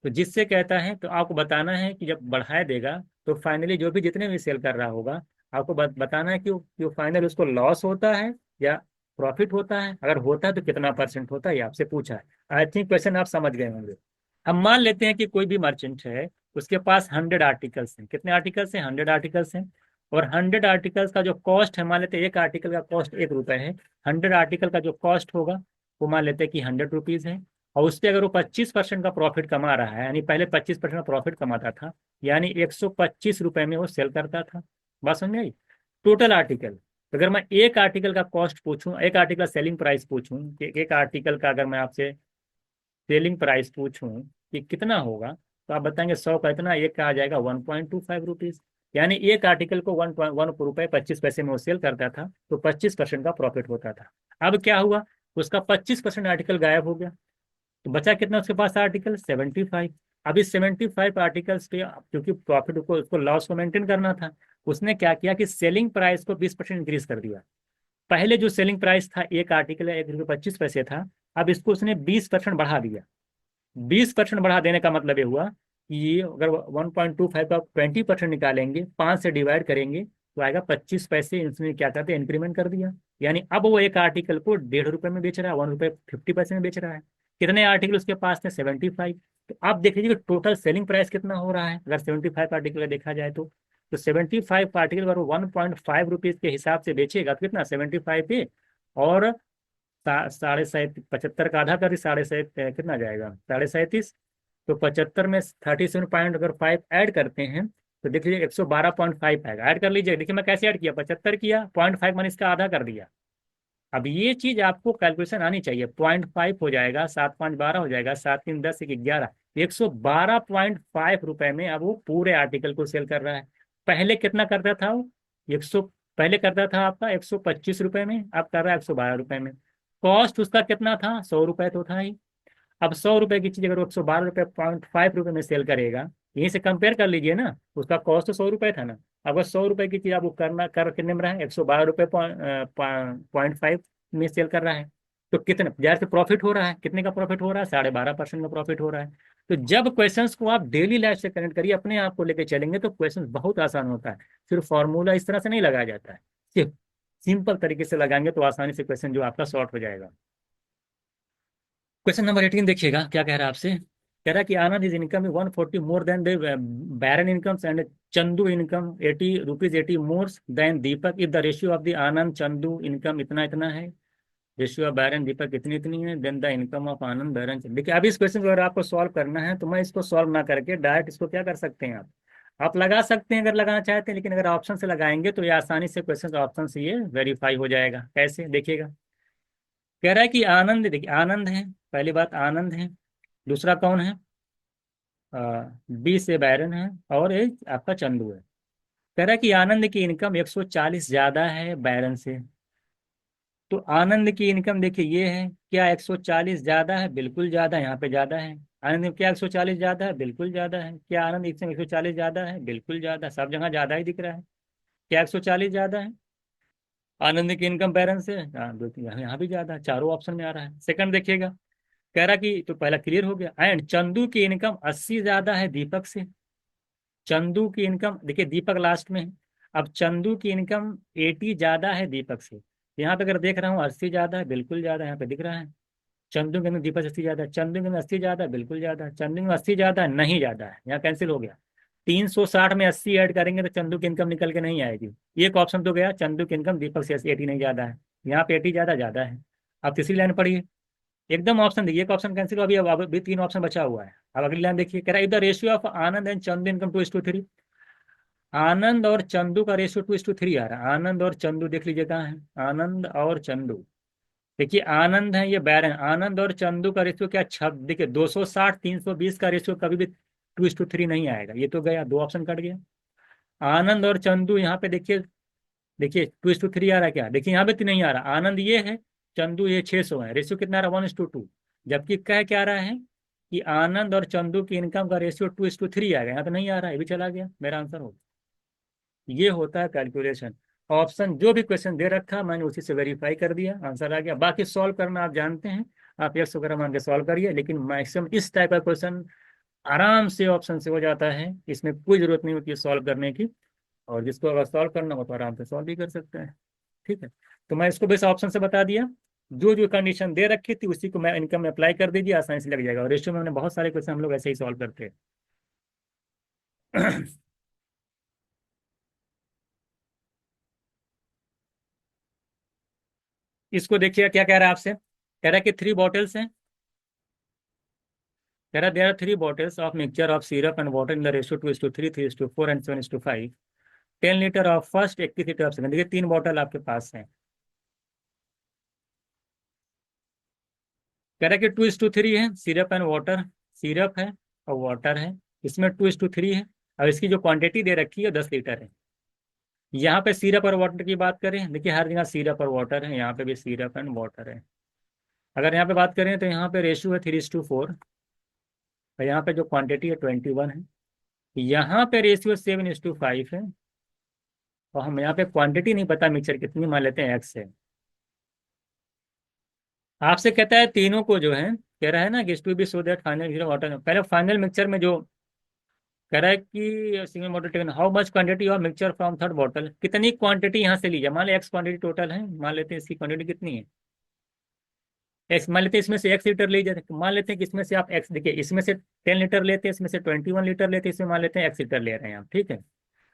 तो जिससे कहता है, तो आपको बताना है कि जब बढ़ाए देगा तो फाइनली जो भी जितने भी सेल कर रहा होगा, आपको बताना है कि वो फाइनल उसको लॉस होता है या प्रॉफिट होता है, अगर होता है तो कितना परसेंट होता है, ये आपसे पूछा है। आई थिंक क्वेश्चन आप समझ गए होंगे। हम मान लेते हैं कि कोई भी मर्चेंट है, उसके पास 100 आर्टिकल्स हैं। कितने आर्टिकल्स हैं, 100 आर्टिकल्स हैं। और 100 आर्टिकल्स का जो कॉस्ट है, मान लेते हैं एक आर्टिकल का कॉस्ट 1 रुपए है, 100 आर्टिकल का जो कॉस्ट होगा वो मान लेते हैं कि 100 रुपीज है। और उस पर अगर वो 25% का प्रॉफिट कमा रहा है, यानी पहले 25% का प्रॉफिट कमाता था, यानी 125 रुपए में वो सेल करता था। बात समझ में आई। टोटल आर्टिकल, अगर मैं एक आर्टिकल का कॉस्ट पूछूं, एक आर्टिकल सेलिंग प्राइस पूछूं कि एक आर्टिकल का अगर मैं आपसे सेलिंग प्राइस पूछूं कि कितना होगा, तो आप बताएंगे 100 का इतना, एक का आ जाएगा 1.25 रुपीज। यानी एक आर्टिकल को 1.1 रुपए 25 पैसे में वो सेल करता था, तो 25% का प्रॉफिट होता था। अब क्या हुआ, उसका 25% आर्टिकल गायब हो गया, तो बचा कितना उसके पास आर्टिकल, 75। अब इस 75 आर्टिकल्स पे, क्योंकि प्रॉफिट को उसको लॉस को मेंटेन करना था, उसने क्या किया कि सेलिंग प्राइस को 20% इंक्रीज कर दिया। पहले जो सेलिंग प्राइस था एक आर्टिकल 1 रुपये 25 पैसे था, अब इसको उसने 20% बढ़ा दिया। 20% बढ़ा देने का मतलब ये हुआ कि ये अगर 1.25 का 20% निकालेंगे, 5 से डिवाइड करेंगे, तो आएगा 25 पैसे। इसने क्या करते इंक्रीमेंट कर दिया, यानी अब वो एक आर्टिकल को 1.5 रुपए में बेच रहा है, 1 रुपये 50 पैसे में बेच रहा है। कितने आर्टिकल उसके पास थे, 75। तो आप देख लीजिए कि टोटल सेलिंग प्राइस कितना हो रहा है, अगर 75 आर्टिकल का देखा जाए तो 75 आर्टिकल अगर 1.5 रुपीज के हिसाब से बेचेगा तो कितना, 75 पे, और 75 का आधा कर दी, 7.5 कितना जाएगा, 7.37। तो 75 में 37 पॉइंट अगर 5 ऐड करते हैं तो देख लीजिए 112.5 आएगा। ऐड कर लीजिए, देखिए मैं कैसे ऐड किया, 75 किया, 0.5 मैंने इसका आधा कर दिया। अब ये चीज आपको कैलकुलेशन आनी चाहिए, 0.5 हो जाएगा, 7×5 12 हो जाएगा, 7×3 10 1 11, 112.5 रुपए में अब वो पूरे आर्टिकल को सेल कर रहा है। पहले कितना करता था वो, 100, पहले करता था आपका 125 रुपए में, अब कर रहा है 112 रुपए में। कॉस्ट उसका कितना था, 100 रुपए तो था ही। अब 100 रुपए की चीज अगर वो 112 रुपये 0.5 रुपये में सेल करेगा, यहीं से कंपेयर कर लीजिए ना, उसका कॉस्ट तो 100 रुपये था ना। अगर 100 रुपए की चीज आप वो करना कर कितने में रहा है, 112 रुपये 0.5 में सेल कर रहा है, तो कितने हजार से प्रॉफिट हो रहा है, कितने का प्रॉफिट हो रहा है, 12.5% का प्रॉफिट हो रहा है। तो जब क्वेश्चंस को आप डेली लाइफ से कनेक्ट करिए, अपने आप को लेके चलेंगे, तो क्वेश्चंस बहुत आसान होता है। सिर्फ फॉर्मूला इस तरह से नहीं लगाया जाता है, सिर्फ सिंपल तरीके से लगाएंगे तो आसानी से क्वेश्चन जो आपका सॉर्ट हो जाएगा। क्वेश्चन नंबर 18 देखिएगा क्या कह रहा है आपसे। कह रहा है कि Anand is income 140 more than the बैरन income and Chandu income 80 rupees 80 more than Deepak. If the ratio of the Anand Chandu income इतना इतना है, रेशियो ऑफ बैरन दीपक इतनी इतनी है, देन द इनकम ऑफ आनंद बैरन। देखिए अब इस क्वेश्चन को अगर आपको सॉल्व करना है तो मैं इसको सॉल्व ना करके डायरेक्ट इसको क्या कर सकते हैं, आप लगा सकते हैं अगर लगाना चाहते हैं, लेकिन अगर ऑप्शन से लगाएंगे तो ये आसानी से क्वेश्चन ऑप्शन से ये वेरीफाई हो जाएगा। कैसे देखिएगा। कह रहा है कि आनंद, देखिए आनंद है, पहली बात आनंद है, दूसरा कौन है, बी से बैरन है, और एक आपका चंदू है। कह रहा है कि आनंद की इनकम 140 ज्यादा है बैरन से। तो आनंद की इनकम देखिए ये है, क्या 140 ज्यादा है, बिल्कुल ज्यादा है, यहाँ पे ज्यादा है। आनंद में क्या 140 ज्यादा है, बिल्कुल ज्यादा है। क्या आनंद इसमें 140 ज्यादा है, बिल्कुल ज्यादा, सब जगह ज्यादा ही दिख रहा है। क्या 140 ज्यादा है आनंद की इनकम बैलेंस से, हाँ दो तीन यहाँ भी ज्यादा है, चारों ऑप्शन में आ रहा है। सेकंड देखिएगा, कह रहा कि तो पहला क्लियर हो गया। एंड चंदू की इनकम 80 ज्यादा है दीपक से। चंदू की इनकम देखिए, दीपक लास्ट में है। अब चंदू की इनकम 80 ज्यादा है दीपक से। यहाँ पे अगर देख रहा हूँ 80 ज्यादा है, बिल्कुल ज्यादा है, यहाँ पे दिख रहा है। चंदू के अंदर दीपक से 80 ज्यादा है, चंदू के अंदर 80 ज्यादा है, बिल्कुल ज्यादा है, चंदू में 80 ज्यादा है, नहीं ज्यादा है, यहाँ कैंसिल हो गया। 360 में 80 ऐड करेंगे तो चंदू की इनकम निकल के नहीं आएगी। एक ऑप्शन तो गया, चंदू की इनकम दीपक से 80 नहीं ज्यादा है, यहाँ पे 80 ज्यादा ज्यादा है। अब तीसरी लाइन पढ़िए, एकदम ऑप्शन देखिए, एक ऑप्शन कैंसिल हो, अभी अब भी 3 ऑप्शन बचा हुआ है। अब अगली लाइन देखिए, कह रहा है if the ratio of Anand and Chandu income 2:3। आनंद और चंदू का रेशियो 2:3 आ रहा है। आनंद और चंदू देख लीजिए कहाँ है, आनंद और चंदू। देखिए आनंद है ये बैरन, आनंद और चंदू का रेशियो क्या, छब देखिए 260 320 का रेशियो कभी भी 2:3 नहीं आएगा, ये तो गया, दो ऑप्शन कट गया। आनंद और चंदू यहाँ पे देखिए, देखिए 2:3 आ रहा है क्या, देखिए यहाँ पे तो नहीं आ रहा। आनंद ये है, चंदू ये 600 है, रेशियो कितना आ रहा है, 1:2। जबकि कह क्या रहा है कि आनंद और चंदू की इनकम का रेशियो 2:3 आएगा, यहाँ तो नहीं आ रहा है, ये भी चला गया, मेरा आंसर हो। ये होता है कैलकुलेशन। ऑप्शन जो भी क्वेश्चन दे रखा मैंने उसी से वेरीफाई कर दिया, आंसर आ गया। बाकी सॉल्व करना आप जानते हैं, आप यस वगैरह मान के सॉल्व करिए, लेकिन मैक्सिमम इस टाइप का क्वेश्चन आराम से ऑप्शन से हो जाता है, इसमें कोई जरूरत नहीं होती है सॉल्व करने की। और जिसको अगर सॉल्व करना हो तो आराम से सॉल्व भी कर सकते हैं। ठीक है, तो मैं इसको बस ऑप्शन से बता दिया, जो जो कंडीशन दे रखी थी उसी को मैं इनकम में अप्लाई कर दीजिए, आसानी से लग जाएगा। और रेशियो में हमने बहुत सारे क्वेश्चन हम लोग ऐसे ही सॉल्व करते हैं। इसको देखिए क्या कह रहा है आपसे, कह रहा है कि 3 बॉटल्स हैं। कह रहा है there are 3 bottles of mixture of syrup and water in the ratio 2:3 3:4 and 7:5। 10 litre of first 81 litre of second. देखिए 3 बॉटल आपके पास है। कह रहा है कि 2:3 है सिरप एंड वाटर, सिरप है और वाटर है, इसमें 2:3 है। और इसकी जो क्वांटिटी दे रखी है 10 लीटर है। यहाँ पे सिरप और वाटर की बात करें, देखिए हर जगह सिरप और वाटर है, यहाँ पे भी सिरप एंड वाटर है। अगर यहाँ पे बात करें तो यहाँ पे रेशियो है 3:4, और यहाँ पे जो क्वांटिटी है 21 है। यहाँ पे रेशियो 7:5 है, और हम यहाँ पे क्वांटिटी नहीं पता मिक्सर कितनी, मान लेते हैं एक्स है। आपसे कहता है तीनों को जो है, कह रहा है ना कि to be so that final water, पहले फाइनल मिक्सचर में जो कह रहा है कि single bottle taken how much quantity of mixture from third bottle, कितनी क्वांटिटी यहाँ से ली जाए। मान लो एक्स क्वांटिटी टोटल है, मान लेते हैं इसकी क्वांटिटी कितनी है एक्स, मान लेते हैं इसमें से X लीटर ले जाते हैं, मान लेते हैं कि इसमें से आप एक्स, देखिए इसमें से 10 लीटर लेते हैं, इसमें से 21 लीटर लेते हैं, इसमें मान लेते हैं X लीटर ले रहे हैं आप। ठीक है,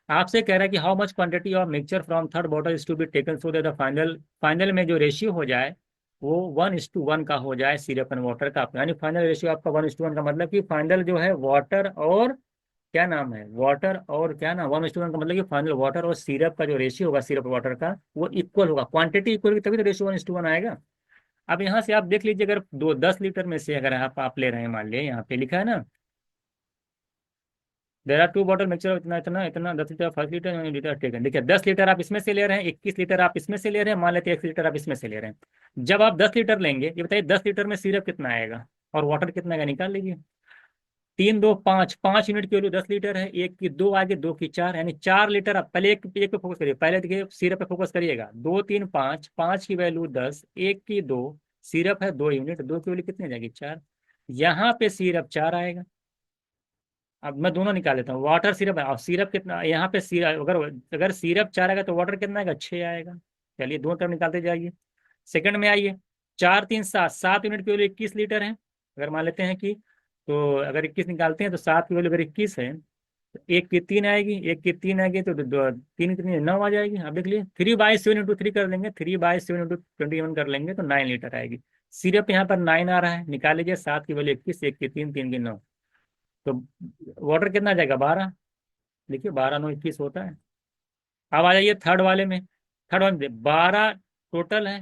आपसे कह रहा है कि how much quantity of mixture from third bottle is to be taken so that the final, final में जो रेशियो हो जाए वो 1:1 का हो जाए सिरप एंड वाटर का। यानी फाइनल रेशियो आपका 1:1 का, मतलब कि फाइनल जो है वाटर और क्या नाम है, वाटर और क्या नाम, 1:1 का मतलब कि फाइनल वाटर और सिरप का जो रेशियो होगा सिरप वाटर का वो इक्वल होगा, क्वांटिटी इक्वल होगी तभी तो रेशियो 1:1 आएगा। अब यहाँ से आप देख लीजिए, अगर 10 लीटर में से अगर आप ले रहे हैं, मान लिया यहाँ पे लिखा है ना देर आर 2 बॉटल मिक्सचर इतना इतना इतना 10 लीटर 5 लीटर टेकन। देखिए 10 लीटर आप इसमें से ले रहे हैं, 21 लीटर आप इसमें से ले रहे हैं, मान लेते हैं 1 लीटर आप इसमें से ले रहे हैं। जब आप 10 लीटर लेंगे, ये बताइए 10 लीटर में सिरप कितना आएगा, और वाटर कितना का निकाल लीजिए। 3 2 5, 5 यूनिट की वैल्यू 10 लीटर है, एक की दो आगे, दो की चार, यानी 4 लीटर। आप पहले एक पे फोकस करिए, पहले देखिए सिरप पे फोकस करिएगा। 2 3 5, 5 की वैल्यू 10, एक की दो, सिरप है 2 यूनिट, दो की वैल्यू कितनी आ जाएगी 4। यहाँ पे सिरप 4 आएगा। अब मैं दोनों निकाल लेता हूँ, वाटर सिरप है, और सिरप कितना यहाँ पे सिरप, अगर अगर सिरप 4 आएगा तो वाटर कितना आएगा 6 आएगा। चलिए दोनों तरफ निकालते जाइए। सेकंड में आइए, 4 3 7, 7 यूनिट की वैल्यू 21 लीटर है। अगर मान लेते हैं कि, तो अगर 21 निकालते हैं तो 7 की वैल्यू अगर 21 है तो एक की 3 आएगी, एक की 3 आएगी तो तीन कितनी 9 आ जाएगी। आप देख लीजिए, 3/7 × 3 कर लेंगे, 3/7 × 21 कर लेंगे तो 9 लीटर आएगी। सिर्फ यहाँ पर 9 आ रहा है, निकाल लीजिए। 7 की वैल्यू 21, एक की 3, 3 की 9, तो वाटर कितना आ जाएगा 12। देखिए 12 9 21 होता है। अब आ जाइए थर्ड वाले में। थर्ड वाले में 12 टोटल है।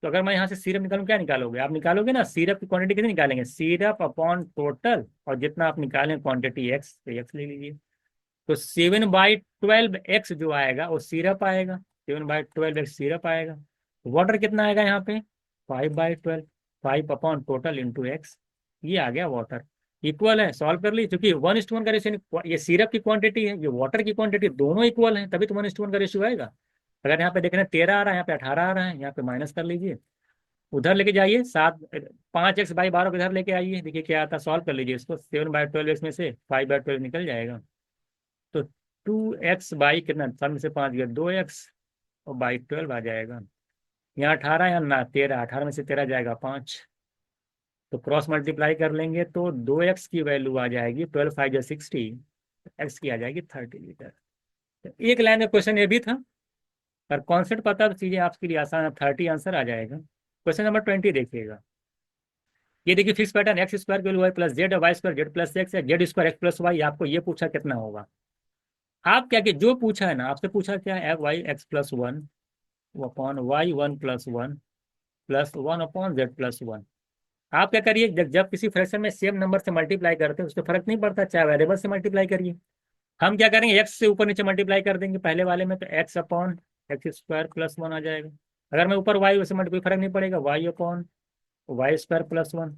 तो अगर मैं यहाँ से सिरप निकालूं, क्या निकालोगे आप? निकालोगे ना सिरप की क्वांटिटी कितनी निकालेंगे, सिरप अपॉन टोटल, और जितना आप निकालें क्वांटिटी एक्स, तो एक्स ले लीजिए। तो 7/12 एक्स जो आएगा वो सिरप आएगा, 7/12 एक्स सिरप आएगा। वाटर कितना आएगा यहाँ पे 5/12, 5/टोटल × एक्स, ये आ गया वाटर। इक्वल है, सॉल्व कर ली, क्योंकि 1:1 का रेशियो, ये सिरप की क्वांटिटी है, ये वाटर की क्वांटिटी, दोनों इक्वल है, तभी तो 1:1 का रेशियो आएगा। अगर यहाँ पे देख रहे हैं 13 आ रहा है, यहाँ पे 18 आ रहा है, यहाँ पे माइनस कर लीजिए, उधर लेके जाइए। 5x/12 को इधर लेके आइए, देखिए क्या आता है, सॉल्व कर लीजिए इसको। 7/12 में से 5/12 निकल जाएगा, तो 2x कितना, 7 में से 5 गया 2x, और बाई 12 आ जाएगा। यहाँ 18, यहाँ ना 13, 18 में से 13 जाएगा 5, तो क्रॉस मल्टीप्लाई कर लेंगे तो 2x की वैल्यू आ जाएगी 12 5 60, एक्स की आ जाएगी 30 लीटर। तो एक लाइन का क्वेश्चन ये भी था, पर कॉन्सेप्ट पता तो चीजें आपके लिए आसान है, 30 आंसर आ जाएगा। क्वेश्चन नंबर 20 देखिएगा। ये देखिए फिक्स पैटर्न, एक्स स्क्वायर की value Y plus Z, Y square Z plus X, Z square X plus Y. आपको ये पूछा कितना होगा। आप क्या कि जो पूछा है ना, आपसे पूछा क्या है, Y x+1 upon y1+1 +1/z+1। आप क्या करिए, जब किसी फ्रैक्शन में सेम नंबर से मल्टीप्लाई करते हैं उससे फर्क नहीं पड़ता, चाहे वेरिएबल से मल्टीप्लाई करिए। हम क्या करेंगे, एक्स से ऊपर नीचे मल्टीप्लाई कर देंगे पहले वाले में, तो x/x² + 1 आ जाएगा। अगर मैं ऊपर वाई से मल्टीप्लाई, कोई फर्क नहीं पड़ेगा, y/y² + 1,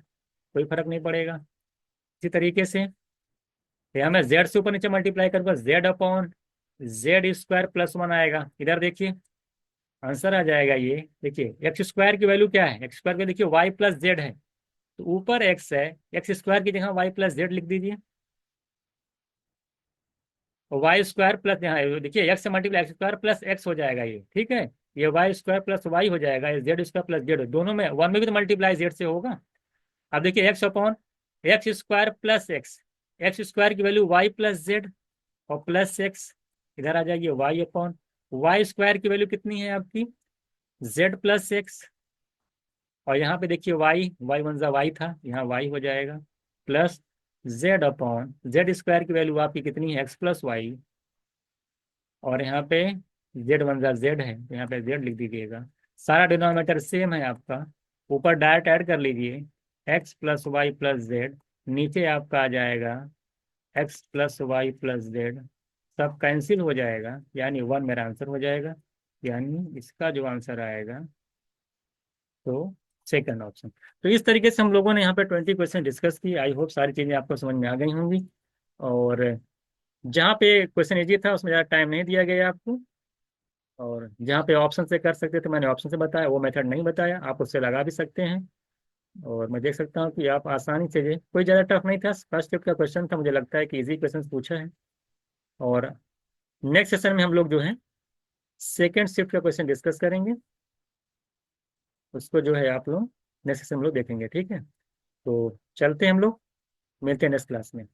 कोई फर्क नहीं पड़ेगा। इसी तरीके से यहाँ मैं जेड से ऊपर नीचे मल्टीप्लाई करूंगा, z/z² + 1 आएगा। इधर देखिए आंसर आ जाएगा ये। देखिए एक्स स्क्वायर की वैल्यू क्या है, एक्स स्क्वायर की देखिए y+z है, तो ऊपर एक्स है, एक्स स्क्वायर की जगह y+z लिख दीजिए, और y² प्लस, यहाँ देखिए एक्स से मल्टीप्लाई x² + x हो जाएगा ये, ठीक है। ये y² + y हो जाएगा, ये z² + z, दोनों में वन में भी तो मल्टीप्लाई z से होगा। अब देखिए x/x² + x, एक्स स्क्वायर की वैल्यू y+z और प्लस एक्स, इधर आ जाएगी y/y² की वैल्यू कितनी है आपकी z+x, और यहाँ पे देखिए y 1 ज़ा y था, यहाँ y हो जाएगा, प्लस z/z² की वैल्यू आपकी कितनी है x+y, और यहाँ पे z 1 ज़ा z है, तो यहाँ पे z लिख दीजिएगा। सारा डिनोमिनेटर सेम है आपका, ऊपर डायरेक्ट ऐड कर लीजिए, x+y+z, नीचे आपका आ जाएगा x+y+z, सब कैंसिल हो जाएगा, यानी 1 मेरा आंसर हो जाएगा। यानी इसका जो आंसर आएगा, तो सेकंड ऑप्शन। तो इस तरीके से हम लोगों ने यहाँ पे 20 क्वेश्चन डिस्कस किए। आई होप सारी चीज़ें आपको समझ में आ गई होंगी, और जहाँ पे क्वेश्चन इजी था उसमें ज़्यादा टाइम नहीं दिया गया आपको, और जहाँ पे ऑप्शन से कर सकते थे मैंने ऑप्शन से बताया, वो मेथड नहीं बताया, आप उससे लगा भी सकते हैं। और मैं देख सकता हूँ कि आप आसानी से, कोई ज़्यादा टफ नहीं था, फर्स्ट शिफ्ट का क्वेश्चन था, मुझे लगता है कि इजी क्वेश्चन पूछा है। और नेक्स्ट सेशन में हम लोग जो है सेकेंड शिफ्ट का क्वेश्चन डिस्कस करेंगे, उसको जो है आप लोग नेक्स्ट सेशन में लोग देखेंगे, ठीक है। तो चलते हैं हम लोग, मिलते हैं नेक्स्ट क्लास में।